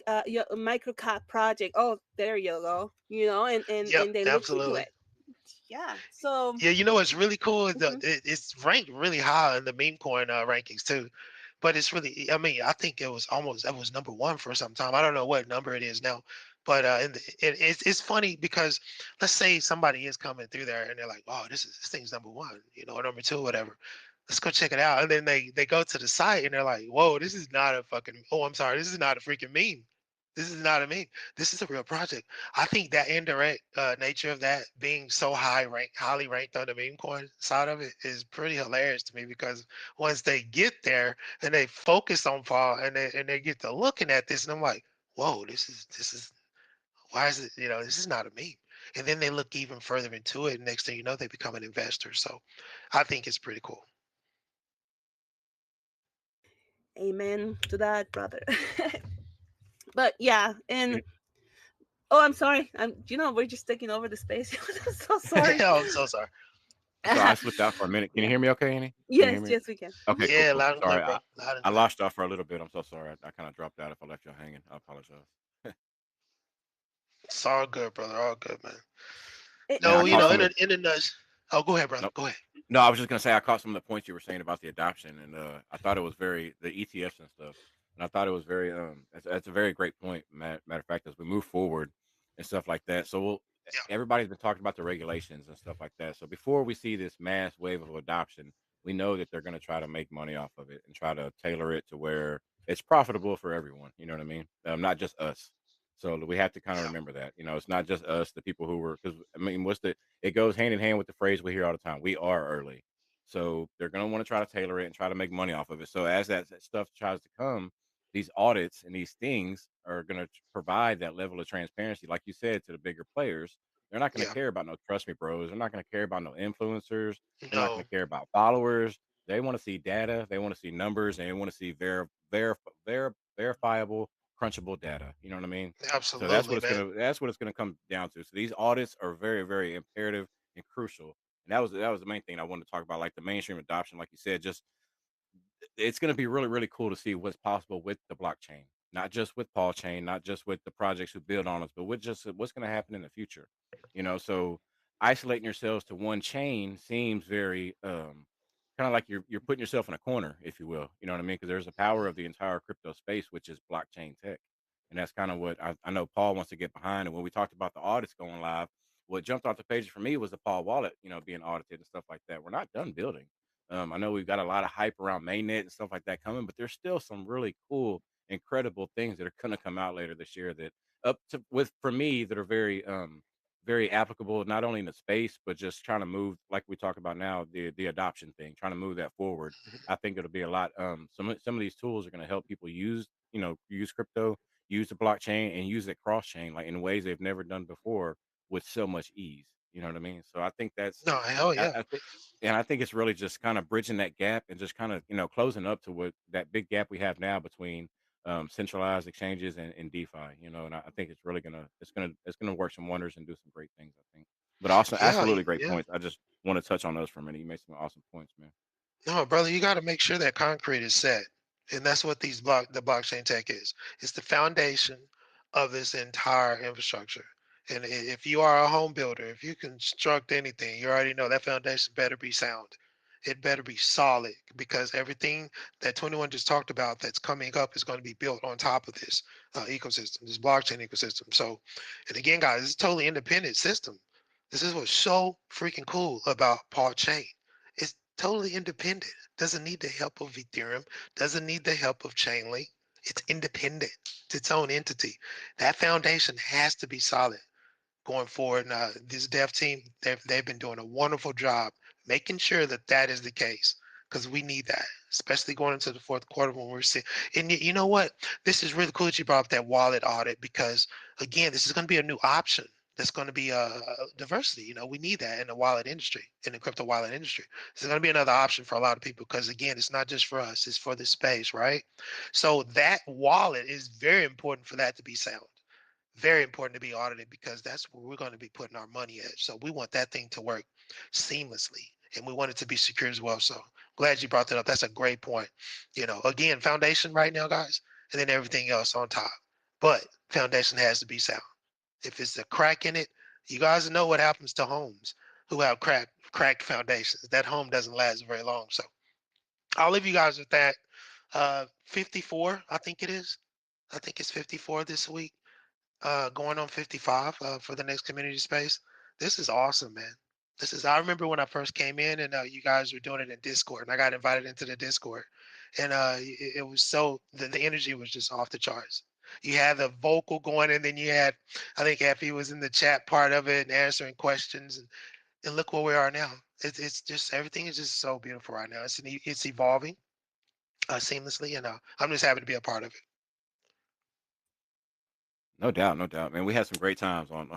micro cap project. Oh, there you go. And yep, they looked into absolutely. it. Yeah. So. Yeah, what's really cool is Mhm. it's ranked really high in the meme coin rankings too. But it's really, I mean, I think it was number one for some time. I don't know what number it is now, but it's funny because let's say somebody is coming through there and they're like, "Oh, this thing's number one," or number two, whatever. Let's go check it out, and then they go to the site and they're like, "Whoa, this is not a fucking. Oh, I'm sorry, this is not a freaking meme. This is not a meme. This is a real project." I think that indirect nature of that being so highly ranked on the meme coin side of it is pretty hilarious to me because once they get there and they focus on fall and they get to looking at this and I'm like, whoa, this is why is it, this is not a meme. And then they look even further into it and next thing you know, they become an investor. So I think it's pretty cool. Amen to that, brother. But yeah, You- and oh, I'm sorry. We're just taking over the space. I'm so sorry. Oh, I'm so sorry. So I slipped out for a minute. Can you Yeah. hear me okay, Annie? Can you hear Yes, me? yes, we can. Okay, cool, Yeah, cool. loud and clear, Sorry, bro. Loud and I clear. lost y'all for a little bit. I'm so sorry. I kind of dropped out if I left y'all hanging. I apologize. It's all good, brother. All good, man. And I No, caught some of the in a nutshell. Oh, go ahead, brother. no, Go ahead. no. I was just gonna say I caught some of the points you were saying about the adoption, and I thought it was very the ETFs and stuff, and I thought it was very that's a very great point. Matter of fact, as we move forward and stuff like that, so Yeah. everybody's been talking about the regulations and stuff like that. So before we see this mass wave of adoption, we know that they're gonna try to make money off of it and try to tailor it to where it's profitable for everyone. You know what I mean? Not just us. So we have to kind of Yeah. remember that. It's not just us, the people who were, because I mean, it goes hand in hand with the phrase we hear all the time. We are early. So they're going to want to try to tailor it and try to make money off of it. So as that stuff tries to come, these audits and these things are going to provide that level of transparency, like you said, to the bigger players. They're not going to Yeah. care about no trust me bros. They're not going to care about no influencers. They're not going No, to care about followers. They want to see data. They want to see numbers, and they want to see verifiable, crunchable data. You know what I mean? So absolutely, man. that's what it's gonna come down to. So these audits are very, very imperative and crucial. And that was the main thing I wanted to talk about, like the mainstream adoption, like you said, just it's going to be really, really cool to see what's possible with the blockchain, not just with PAWChain, not just with the projects who build on us, but with just what's going to happen in the future. So isolating yourselves to one chain seems very kind of like you're putting yourself in a corner, if you will. You know what I mean? Because there's a power of the entire crypto space, which is blockchain tech, and that's kind of what I know Paul wants to get behind. And when we talked about the audits going live, what jumped off the page for me was the Paul wallet, being audited and stuff like that. We're not done building. I know we've got a lot of hype around mainnet and stuff like that coming, but there's still some really cool, incredible things that are going to come out later this year that up to with for me that are very applicable, not only in the space, but just trying to move, like we talk about now, the adoption thing, trying to move that forward. I think it'll be a lot. Some of these tools are going to help people use crypto, use the blockchain, and use it cross chain like in ways they've never done before with so much ease. You know what I mean? So I think that's No, hell I, yeah. I think and I think it's really just kind of bridging that gap and just kind of, closing up to what that big gap we have now between centralized exchanges and DeFi, and I think it's gonna work some wonders and do some great things, I think. But also Yeah, absolutely great yeah. points. I just want to touch on those for a minute. You made some awesome points, man. No, brother, you got to make sure that concrete is set. And that's what the blockchain tech is. It's the foundation of this entire infrastructure. And if you are a home builder, if you construct anything, you already know that foundation better be sound. It better be solid because everything that 21 just talked about that's coming up is going to be built on top of this ecosystem, this blockchain ecosystem. So, and again, guys, it's a totally independent system. This is what's so freaking cool about Paul Chain. It's totally independent. Doesn't need the help of Ethereum. Doesn't need the help of Chainlink. It's independent. It's its own entity. That foundation has to be solid going forward. And this dev team, they've been doing a wonderful job making sure that that is the case because we need that, especially going into the fourth quarter when we're seeing. And you know what? This is really cool that you brought up that wallet audit because again, this is going to be a new option. That's going to be a diversity. We need that in the wallet industry, in the crypto wallet industry. It's going to be another option for a lot of people because again, it's not just for us; it's for the space, right? So that wallet is very important for that to be sound, very important to be audited because that's where we're going to be putting our money at. So we want that thing to work seamlessly and we want it to be secure as well. So glad you brought that up. That's a great point. Again, foundation right now, guys, and then everything else on top. But foundation has to be sound. If it's a crack in it, you guys know what happens to homes who have cracked foundations. That home doesn't last very long. So I'll leave you guys with that. 54, I think it is. I think it's 54 this week, going on 55 for the next community space. This is awesome, man. I remember when I first came in and you guys were doing it in Discord and I got invited into the Discord and it was the energy was just off the charts. You had the vocal going and then you had, I think Effie was in the chat part of it and answering questions and look where we are now. It's just, everything is just so beautiful right now. It's evolving seamlessly and I'm just happy to be a part of it. No doubt, no doubt, man. We had some great times on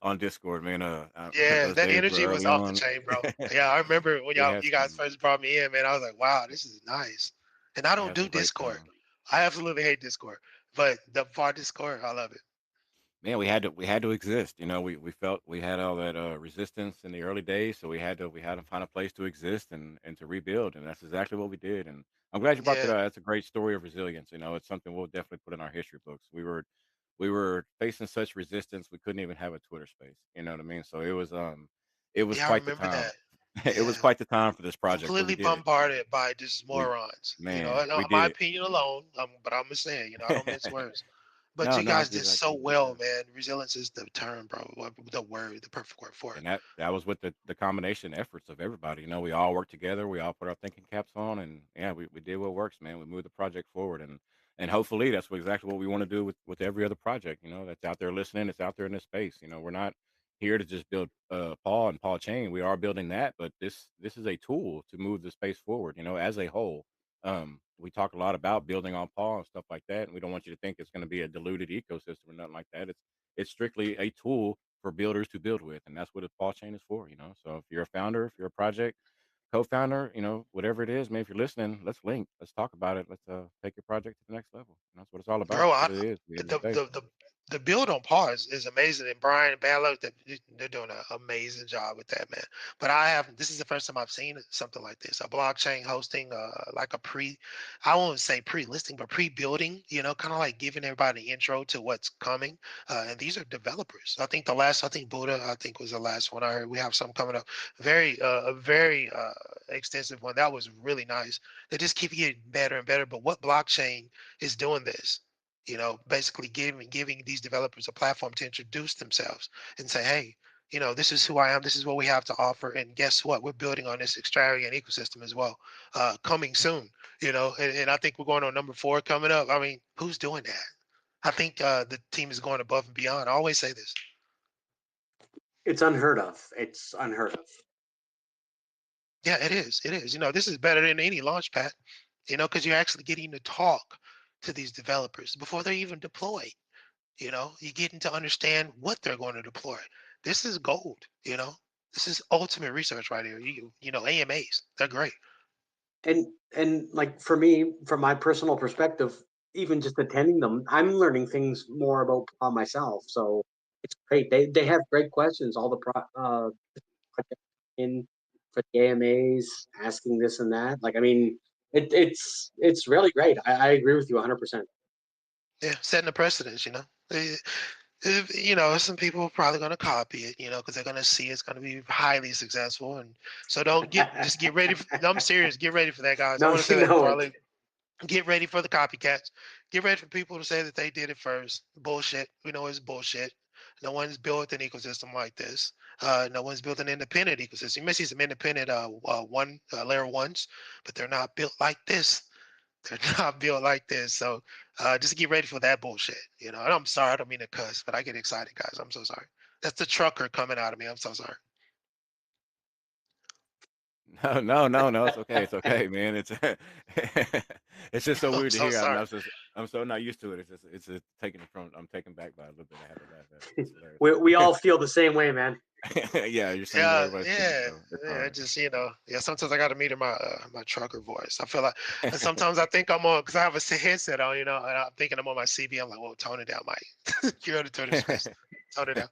on Discord, man. Yeah, Those that days were energy was early off the on. chain, bro. Yeah, I remember when we had you guys some first brought me in, man. I was like, wow, this is nice. And I we don't had do some great Discord. times. I absolutely hate Discord, but the VAR Discord, I love it. Man, we had to exist. We felt we had all that resistance in the early days, so we had to find a place to exist and to rebuild, and that's exactly what we did. And I'm glad you brought that Yeah, up. That's a great story of resilience. It's something we'll definitely put in our history books. We were facing such resistance we couldn't even have a Twitter space. You know what I mean? So it was yeah, I quite the remember time. that. It was Yeah, quite the time for this project, but we completely did it. bombarded by just We morons. man, In we did my it. opinion alone, but I'm just saying, I don't mince words. But No, you no, I guys get did it. I so get it. well, Yeah. man. Resilience is the term, bro. The word, the perfect word for it. And that was with the combination efforts of everybody. You know, we all worked together. We all put our thinking caps on, and yeah, we did what works, man. We moved the project forward, and hopefully that's exactly what we want to do with every other project. You know, that's out there listening. It's out there in this space. You know, we're not here to just build Paul and Paul Chain. We are building that, but this is a tool to move the space forward. You know, as a whole. We talk a lot about building on Paul and stuff like that, and we don't want you to think it's going to be a diluted ecosystem or nothing like that. It's strictly a tool for builders to build with, and that's what a Paul chain is for. You know, so if you're a founder, if you're a project co-founder, you know, whatever it is, man, if you're listening, let's link, let's talk about it, let's take your project to the next level. And that's what it's all about. Bro, That's what it is at the end of the the day. the the the build on pause is amazing, and Brian and Bad Luck, they're doing an amazing job with that, man. But I have this is the first time I've seen something like this, a blockchain hosting, like a I won't say pre-listing, but pre-building, kind of like giving everybody an intro to what's coming. And these are developers. I think Buddha, I think was the last one I heard. We have some coming up, a very extensive one. That was really nice. They just keep getting better and better. But what blockchain is doing this? Basically giving these developers a platform to introduce themselves and say, hey, this is who I am, this is what we have to offer, and guess what? We're building on this extravagant ecosystem as well, coming soon. And I think we're going on number 4 coming up. I mean, who's doing that? I think the team is going above and beyond. I always say this. It's unheard of. It's unheard of. Yeah, it is. It is. This is better than any launch pad. Because you're actually getting to talk to these developers before they're even deployed. You're getting to understand what they're going to deploy. This is gold. This is ultimate research right here. AMAs, they're great. And like for me, from my personal perspective, even just attending them, I'm learning things more about myself. So it's great. They have great questions. All the projects in for the AMAs asking this and that. Like I mean, it's really great. I agree with you 100%. Yeah, setting a precedence. Some people are probably going to copy it, because they're going to see it's going to be highly successful, and so don't just get ready. No, I'm serious. Get ready for that, guys. I No, want to say you that know before I it. leave. Get ready for the copycats. Get ready for people to say that they did it first. Bullshit. We know it's bullshit. No one's built an ecosystem like this. No one's built an independent ecosystem. You may see some independent layer ones, but they're not built like this. They're not built like this. So just get ready for that bullshit. And I'm sorry, I don't mean to cuss, but I get excited, guys. I'm so sorry. That's the trucker coming out of me. I'm so sorry. No, no, no, no. It's okay. It's okay, man. It's it's just so I'm weird to so hear. sorry. I'm so not used to it. It's taking it from. I'm taken back by a little bit. I had to laugh at it. It's We all feel the same way, man. hilarious. Yeah, you're saying what Yeah, everybody's thinking, yeah, so it's all yeah. right. Just yeah. Sometimes I got to meet in my trucker voice. I feel like, and sometimes I think I'm on because I have a headset on, and I'm thinking I'm on my CB. I'm like, well, tone it down, Mike. You're on the Twitter space. Tone it down.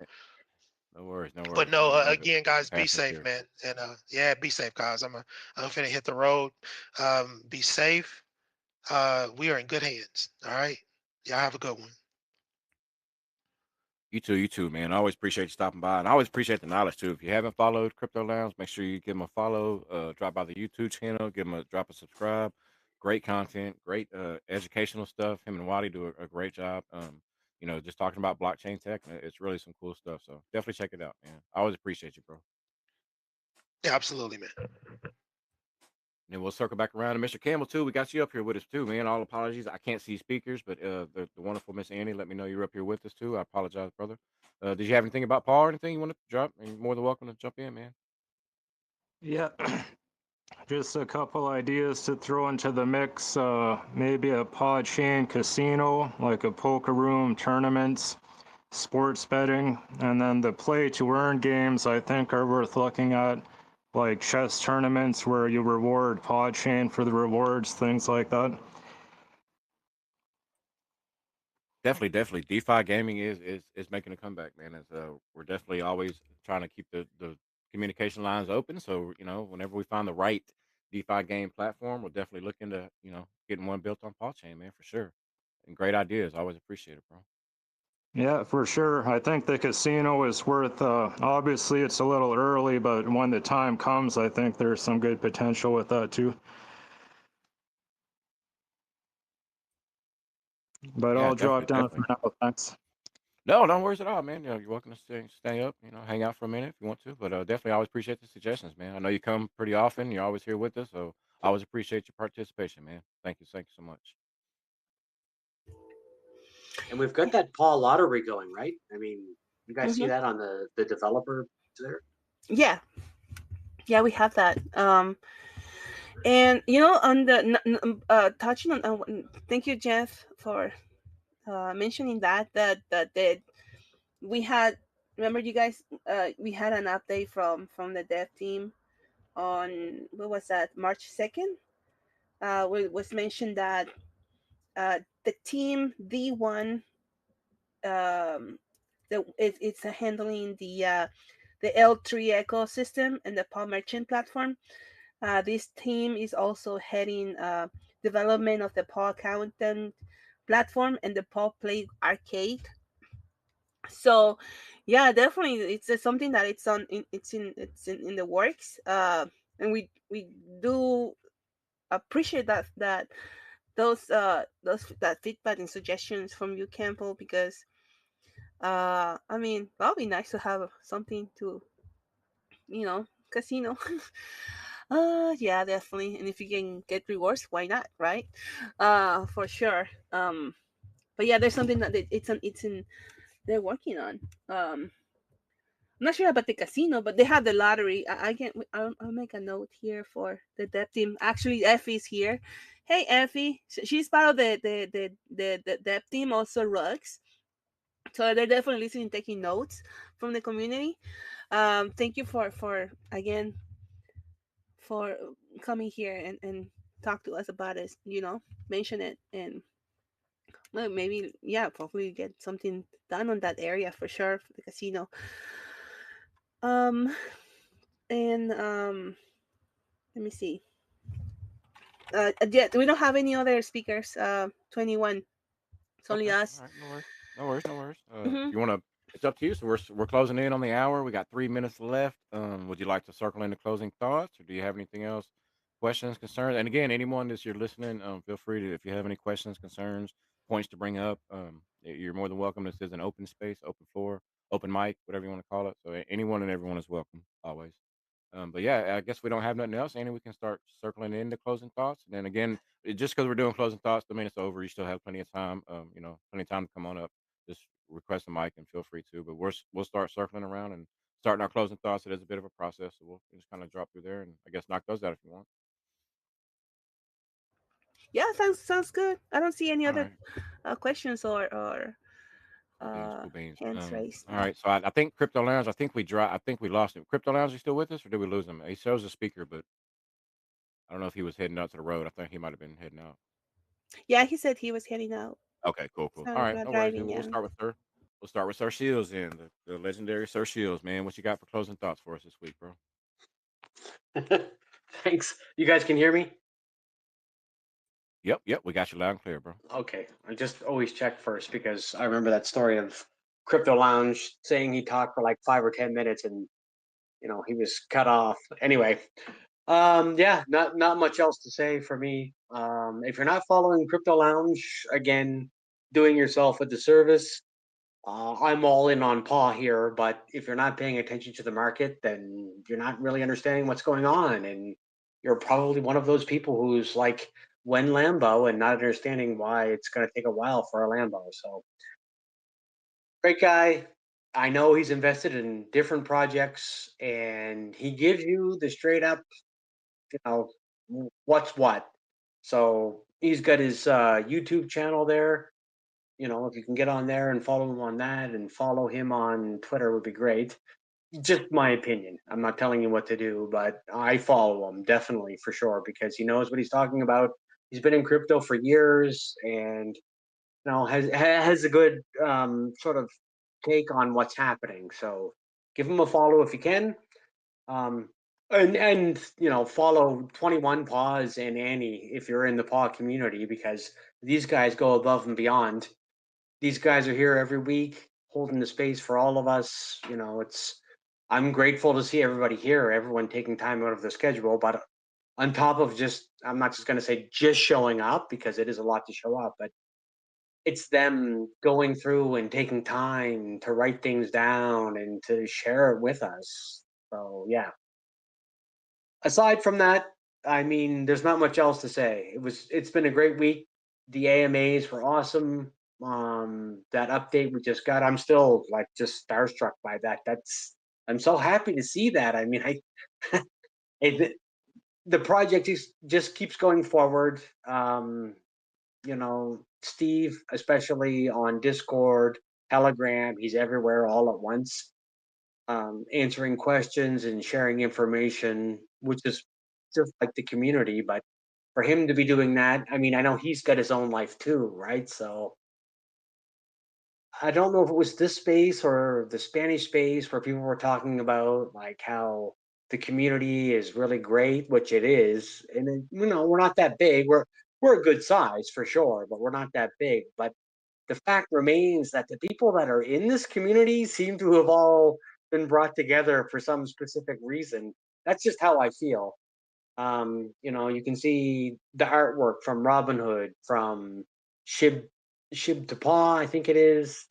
No But worries, no, man. I'm glad that again, guys, be passion's safe, here. man, and yeah, be safe, guys. I'm finna hit the road. Be safe. We are in good hands. All right. Y'all have a good one. You too, man. I always appreciate you stopping by, and I always appreciate the knowledge too. If you haven't followed Crypto Lounge, make sure you give them a follow. Drop by the YouTube channel, give them a drop a subscribe. Great content, great educational stuff. Him and Waddy do a great job. Just talking about blockchain tech, and it's really some cool stuff. So definitely check it out, man. I always appreciate you, bro. Yeah, absolutely, man. And we'll circle back around to Mr. Campbell too. We got you up here with us too, man. All apologies, I can't see speakers, but the wonderful Miss Annie let me know you're up here with us too. I apologize, brother. Did you have anything about Paul or anything you want to drop? You're more than welcome to jump in, man. Yeah, just a couple ideas to throw into the mix. Maybe a PAWChain casino, like a poker room, tournaments, sports betting, and then the play to earn games I think are worth looking at, like chess tournaments where you reward PAWChain for the rewards, things like that. Definitely. DeFi gaming is making a comeback, man. As we're definitely always trying to keep the communication lines open. So whenever we find the right DeFi game platform, we'll definitely look into getting one built on PawChain, man, for sure. And great ideas. Always appreciate it, bro. Yeah, for sure. I think the casino is worth, obviously it's a little early, but when the time comes, I think there's some good potential with that too. But Yeah, I'll drop definitely, down for definitely. now. Thanks. No, no worries at all, man. You know, you're welcome to stay up, hang out for a minute if you want to. But definitely always appreciate the suggestions, man. I know you come pretty often. You're always here with us, so I always appreciate your participation, man. Thank you so much. And we've got that Paw lottery going, right? I mean, you guys see Mm-hmm. that on the developer there? Yeah, yeah, we have that. And on the touching on, thank you, Jeff, for mentioning that we had. Remember, you guys, we had an update from the dev team on what was that, March 2nd. Was mentioned that the team D1, it's handling the L3 ecosystem and the Paw Merchant platform. This team is also heading development of the Paw Accountant platform and the Paw Play Arcade. So, yeah, definitely, it's something that it's in the works. And we do appreciate that feedback and suggestions from you, Campbell, because I mean, that'll be nice to have something to, casino. Yeah, definitely. And if you can get rewards, why not, right? For sure. But yeah, there's something that it's in they're working on. I'm not sure about the casino, but they have the lottery. I can I'll make a note here for the dev team. Actually, Effie's here. Hey, Effie. She's part of the dev team. Also, Rugs. So they're definitely listening, taking notes from the community. Thank you for again for coming here and talk to us about it. Mention it, and well, maybe, yeah, probably get something done on that area for sure for the casino. Um, and let me see. Yeah, we don't have any other speakers. 21. It's only Okay. us. All right. No worries. No worries. No worries. Hmm. If you want to, it's up to you. So we're closing in on the hour. We got 3 minutes left. Would you like to circle into closing thoughts, or do you have anything else? Questions, concerns, and again, anyone that's you're listening, feel free to if you have any questions, concerns, points to bring up. You're more than welcome. This is an open space, open floor, open mic, whatever you want to call it. So anyone and everyone is welcome always. But yeah, I guess we don't have nothing else. Andy, we can start circling into closing thoughts. And then again, just because we're doing closing thoughts, the minute's over. You still have plenty of time. Plenty of time to come on up. Just request a mic and feel free to. But we'll start circling around and starting our closing thoughts. It is a bit of a process, so we'll just kind of drop through there and I guess knock those out if you want. Yeah, sounds good. I don't see any All other right, questions or cool beans, cool beans. hands raised. All right. So I think Crypto Lounge. I think we lost him. Crypto Lounge, you still with us, or did we lose him? He shows a speaker, but I don't know if he was heading out to the road. I think he might have been heading out. Yeah, he said he was heading out. Okay, cool, He's cool. All right, not no worries, driving. dude. We'll Yeah. start with Sir. We'll start with Sir Shields then, the legendary Sir Shields, man. What you got for closing thoughts for us this week, bro? Thanks. You guys can hear me? Yep, we got you loud and clear, bro. Okay. I just always check first because I remember that story of Crypto Lounge saying he talked for like 5 or 10 minutes and he was cut off. Anyway, yeah, not much else to say for me. If you're not following Crypto Lounge, again, doing yourself a disservice. I'm all in on Paw here, but if you're not paying attention to the market, then you're not really understanding what's going on, and you're probably one of those people who's like when Lambo and not understanding why it's going to take a while for a Lambo. So great guy. I know he's invested in different projects, and he gives you the straight up, you know, what's what. So he's got his YouTube channel there. If you can get on there and follow him on that and follow him on Twitter would be great. Just my opinion. I'm not telling you what to do, but I follow him definitely for sure because he knows what he's talking about. He's been in crypto for years and has a good sort of take on what's happening. So give him a follow if you can. Um, and follow 21 Paws and Annie if you're in the Paw community because these guys go above and beyond. These guys are here every week holding the space for all of us. I'm grateful to see everybody here, everyone taking time out of their schedule, but on top of I'm not just going to say just showing up because it is a lot to show up, but it's them going through and taking time to write things down and to share it with us. So yeah, aside from that, I mean, there's not much else to say. It's been a great week. The AMAs were awesome. That update we just got, I'm still like just starstruck by that. I'm so happy to see that. I mean, it, the project just keeps going forward. Steve, especially on Discord, Telegram, he's everywhere all at once, answering questions and sharing information, which is just like the community. But for him to be doing that, I mean, I know he's got his own life too, right? So I don't know if it was this space or the Spanish space where people were talking about like how the community is really great, which it is. And we're not that big. We're a good size for sure, but we're not that big. But the fact remains that the people that are in this community seem to have all been brought together for some specific reason. That's just how I feel. You can see the artwork from Robin Hood, from Shib Shib to Paw, I think it is.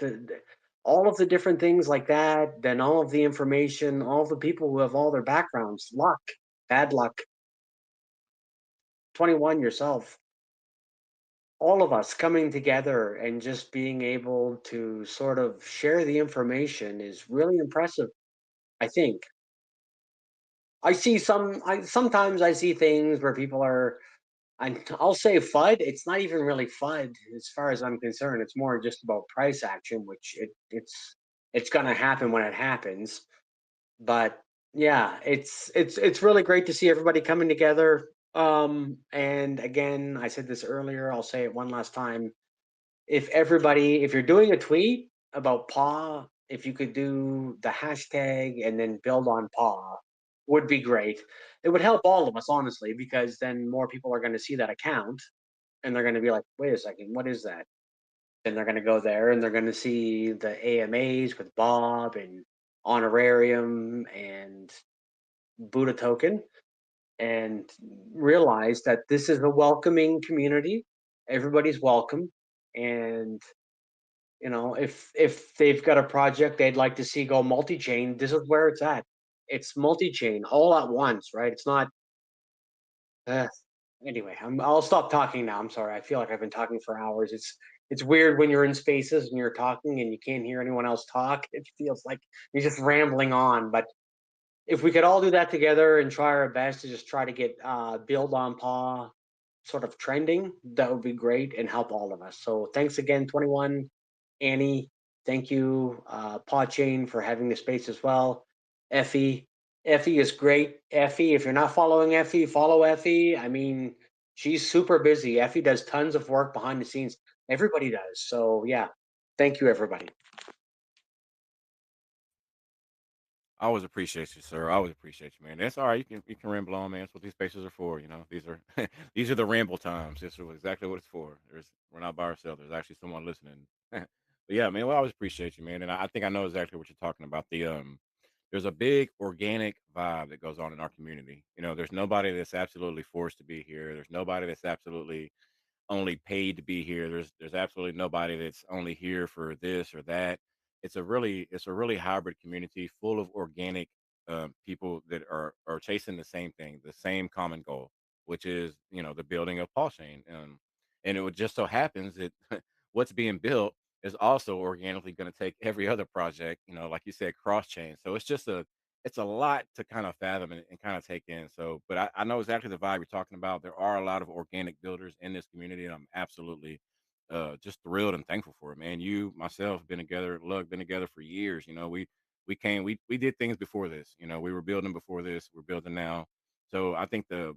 All of the different things like that, then all of the information, all of the people who have all their backgrounds, luck, bad luck, 21 yourself, all of us coming together and just being able to sort of share the information is really impressive, I think. Sometimes I see things where people are, I'll say FUD. It's not even really FUD as far as I'm concerned. It's more just about price action, which it's gonna happen when it happens. But yeah, it's really great to see everybody coming together. And again, I said this earlier, I'll say it one last time. If you're doing a tweet about paw, if you could do the hashtag and then build on paw, would be great. It would help all of us, honestly, because then more people are going to see that account and they're going to be like, wait a second, what is that? And they're going to go there and they're going to see the AMAs with Bob and honorarium and Buddha token and realize that this is a welcoming community. Everybody's welcome. And if they've got a project they'd like to see go multi-chain, this is where it's at. It's multi-chain all at once, right? It's not. Uh, anyway, I'll stop talking now. I'm sorry. I feel like I've been talking for hours. It's weird when you're in spaces and you're talking and you can't hear anyone else talk. It feels like you're just rambling on. But if we could all do that together and try our best to just try to get build on paw sort of trending, that would be great and help all of us. So thanks again, 21. Annie, thank you, PAWChain, for having the space as well. Effie, Effie is great. Effie, if you're not following Effie, follow Effie. I mean, she's super busy. Effie does tons of work behind the scenes. Everybody does. So yeah, thank you, everybody. I always appreciate you, sir. I always appreciate you, man. That's all right. You can ramble on, man. That's what these spaces are for. These are these are the ramble times. This is exactly what it's for. We're not by ourselves. There's actually someone listening. But yeah, man. Well, I always appreciate you, man. And I think I know exactly what you're talking about. There's a big organic vibe that goes on in our community. There's nobody that's absolutely forced to be here. There's nobody that's absolutely only paid to be here. There's absolutely nobody that's only here for this or that. It's a really hybrid community full of organic people that are chasing the same thing, the same common goal, which is the building of PawChain. And it would just so happens that what's being built is also organically going to take every other project, like you said, cross chain. So it's a lot to kind of fathom and kind of take in. So, but I know exactly the vibe you're talking about. There are a lot of organic builders in this community, and I'm absolutely just thrilled and thankful for it, man. You, myself, been together, Lug, been together for years. We did things before this. We were building before this. We're building now. So I think the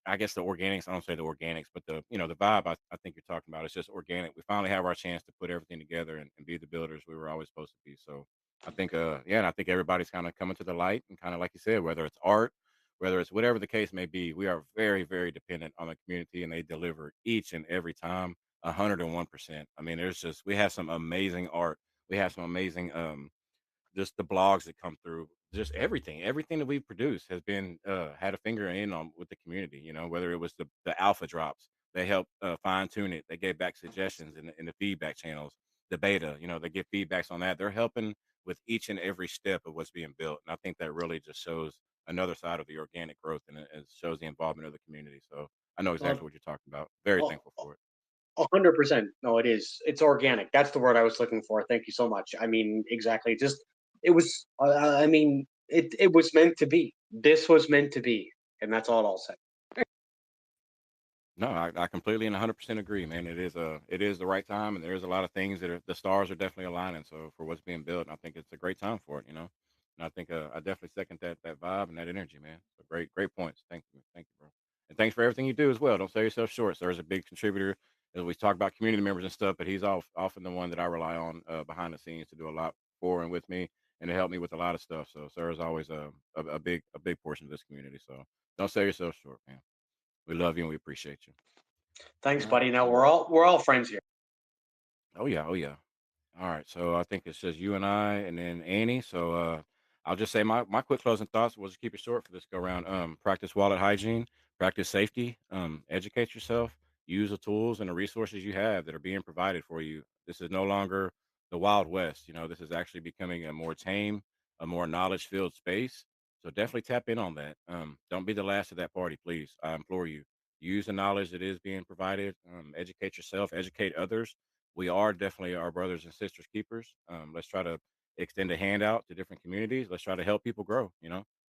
I guess the organics, I don't say the organics, but the vibe I think you're talking about is just organic. We finally have our chance to put everything together and be the builders we were always supposed to be. So I think yeah, and I think everybody's kind of coming to the light and kind of like you said, whether it's art, whether it's whatever the case may be, we are very, very dependent on the community and they deliver each and every time 101%. I mean, we have some amazing art. We have some amazing just the blogs that come through, just everything that we've produced has been had a finger in on with the community, whether it was the alpha drops, They help fine tune it. They gave back suggestions in the feedback channels, the beta. They give feedbacks on that. They're helping with each and every step of what's being built, and I think that really just shows another side of the organic growth, and it shows the involvement of the community. So I know exactly Well, what you're talking about. Very oh, thankful for it. 100%. No, it is. It's organic. That's the word I was looking for. Thank you so much. I mean, exactly. Just it was. I mean, it was meant to be. This was meant to be, and that's all I'll say. No, I completely and 100% agree, man. It is the right time, and there's a lot of things that the stars are definitely aligning. So for what's being built, and I think it's a great time for it. And I think I definitely second that vibe and that energy, man. So great points. Thank you, bro. And thanks for everything you do as well. Don't sell yourself short. Sir is a big contributor. As we talk about community members and stuff, but he's often the one that I rely on behind the scenes to do a lot for and with me, and to help me with a lot of stuff. So sir is always a big portion of this community. So don't sell yourself short, man. We love you and we appreciate you. Thanks, All buddy. right. Now So, we're all friends here. oh yeah, oh yeah. All right. So I think it's just you and I, and then Annie. So I'll just say my quick closing thoughts. We'll just keep it short for this go round. Practice wallet hygiene, practice safety, educate yourself, use the tools and the resources you have that are being provided for you. This is no longer the Wild West. This is actually becoming a more tame, a more knowledge filled space. So definitely tap in on that. Don't be the last of that party, please. I implore you. Use the knowledge that is being provided. Educate yourself, educate others. We are definitely our brothers and sisters keepers. Let's try to extend a hand out to different communities. Let's try to help people grow.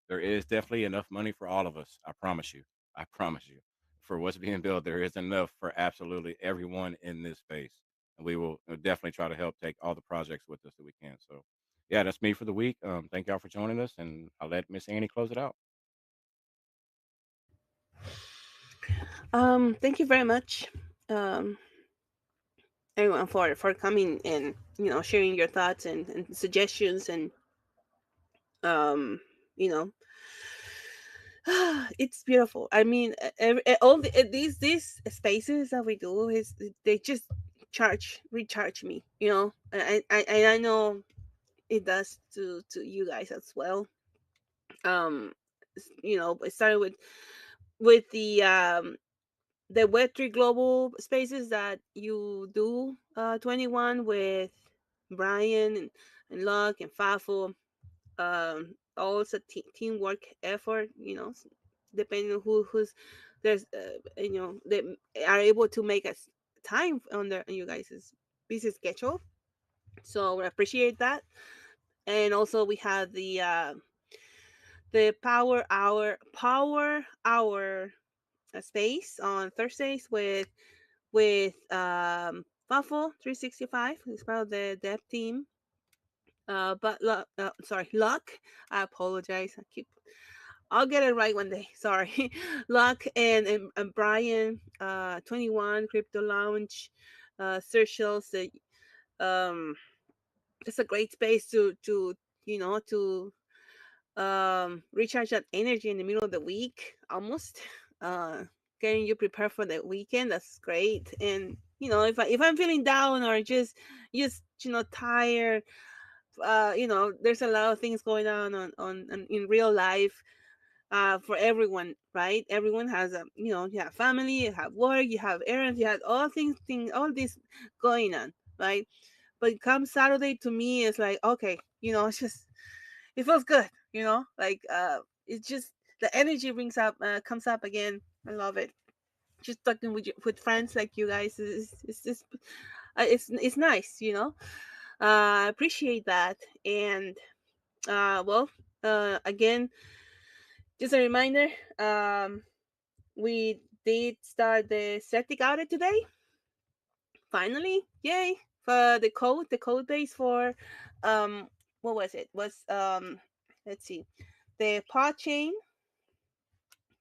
There is definitely enough money for all of us. I promise you. I promise you. For what's being built, there is enough for absolutely everyone in this space. And we will definitely try to help take all the projects with us that we can. So, yeah, that's me for the week. Thank y'all for joining us. And I'll let Miss Annie close it out. Thank you very much, um, everyone, for coming and sharing your thoughts and suggestions and um, you know, it's beautiful. I mean, all these spaces that we do is they just recharge me. I know it does to you guys as well. It started with the Web3 global spaces that you do, 21 with Brian and Luck and Fafo. Also teamwork effort, depending on who's there's, they are able to make us time on you guys' busy schedule. So we appreciate that. And also we have the power hour space on Thursdays with Buffalo 365. It's part of the dev team. But sorry, Luck. I apologize. I'll get it right one day. Sorry, Luck and Brian. 21 Crypto Lounge. Socials. Um, it's a great space to recharge that energy in the middle of the week almost. uh Getting you prepared for the weekend, that's great. And if I'm feeling down or just tired, there's a lot of things going on in real life, for everyone, right? Everyone has you have family, you have work, you have errands, you have all this going on, right? But come Saturday, to me, it's like, okay, it's just, it feels good, like, it's just the energy brings up comes up again. I love it. Just talking with friends like you guys is just, it's nice, I appreciate that. And well, again, just a reminder, we did start the static audit today, finally, yay. For the code base for, um what was it, was let's see, the PAWChain,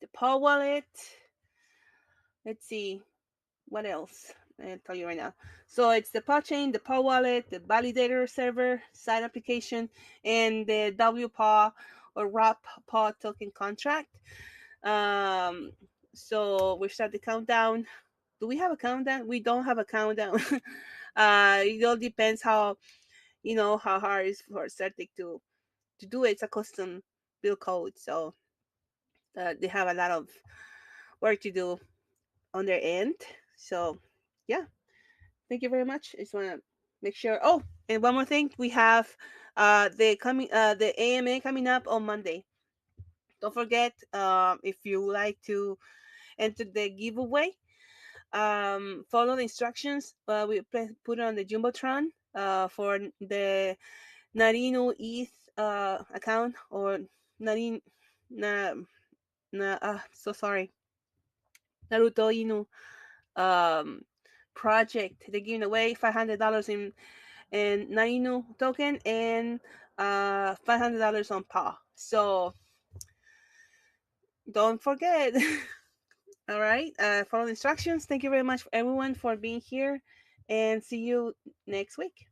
the Paw wallet. Let's see what else. I'll tell you right now. So it's the PAWChain, the Paw wallet, the validator server side application, and the WPAW or RAP Paw token contract. Um, so we start the countdown. Do we have a countdown? We don't have a countdown. It all depends how hard it is for Certic to do it. It's a custom build code, so they have a lot of work to do. on their end. So yeah, thank you very much. I just want to make sure. Oh, and one more thing, we have the AMA coming up on Monday. Don't forget, if you like to enter the giveaway, follow the instructions. Put it on the jumbotron for the Narino ETH account, or Narin na so sorry, Naruto Inu um project. They're giving away $500 in Narino token, and $500 on PAW. So don't forget. All right. Follow the instructions. Thank you very much, everyone, for being here, and see you next week.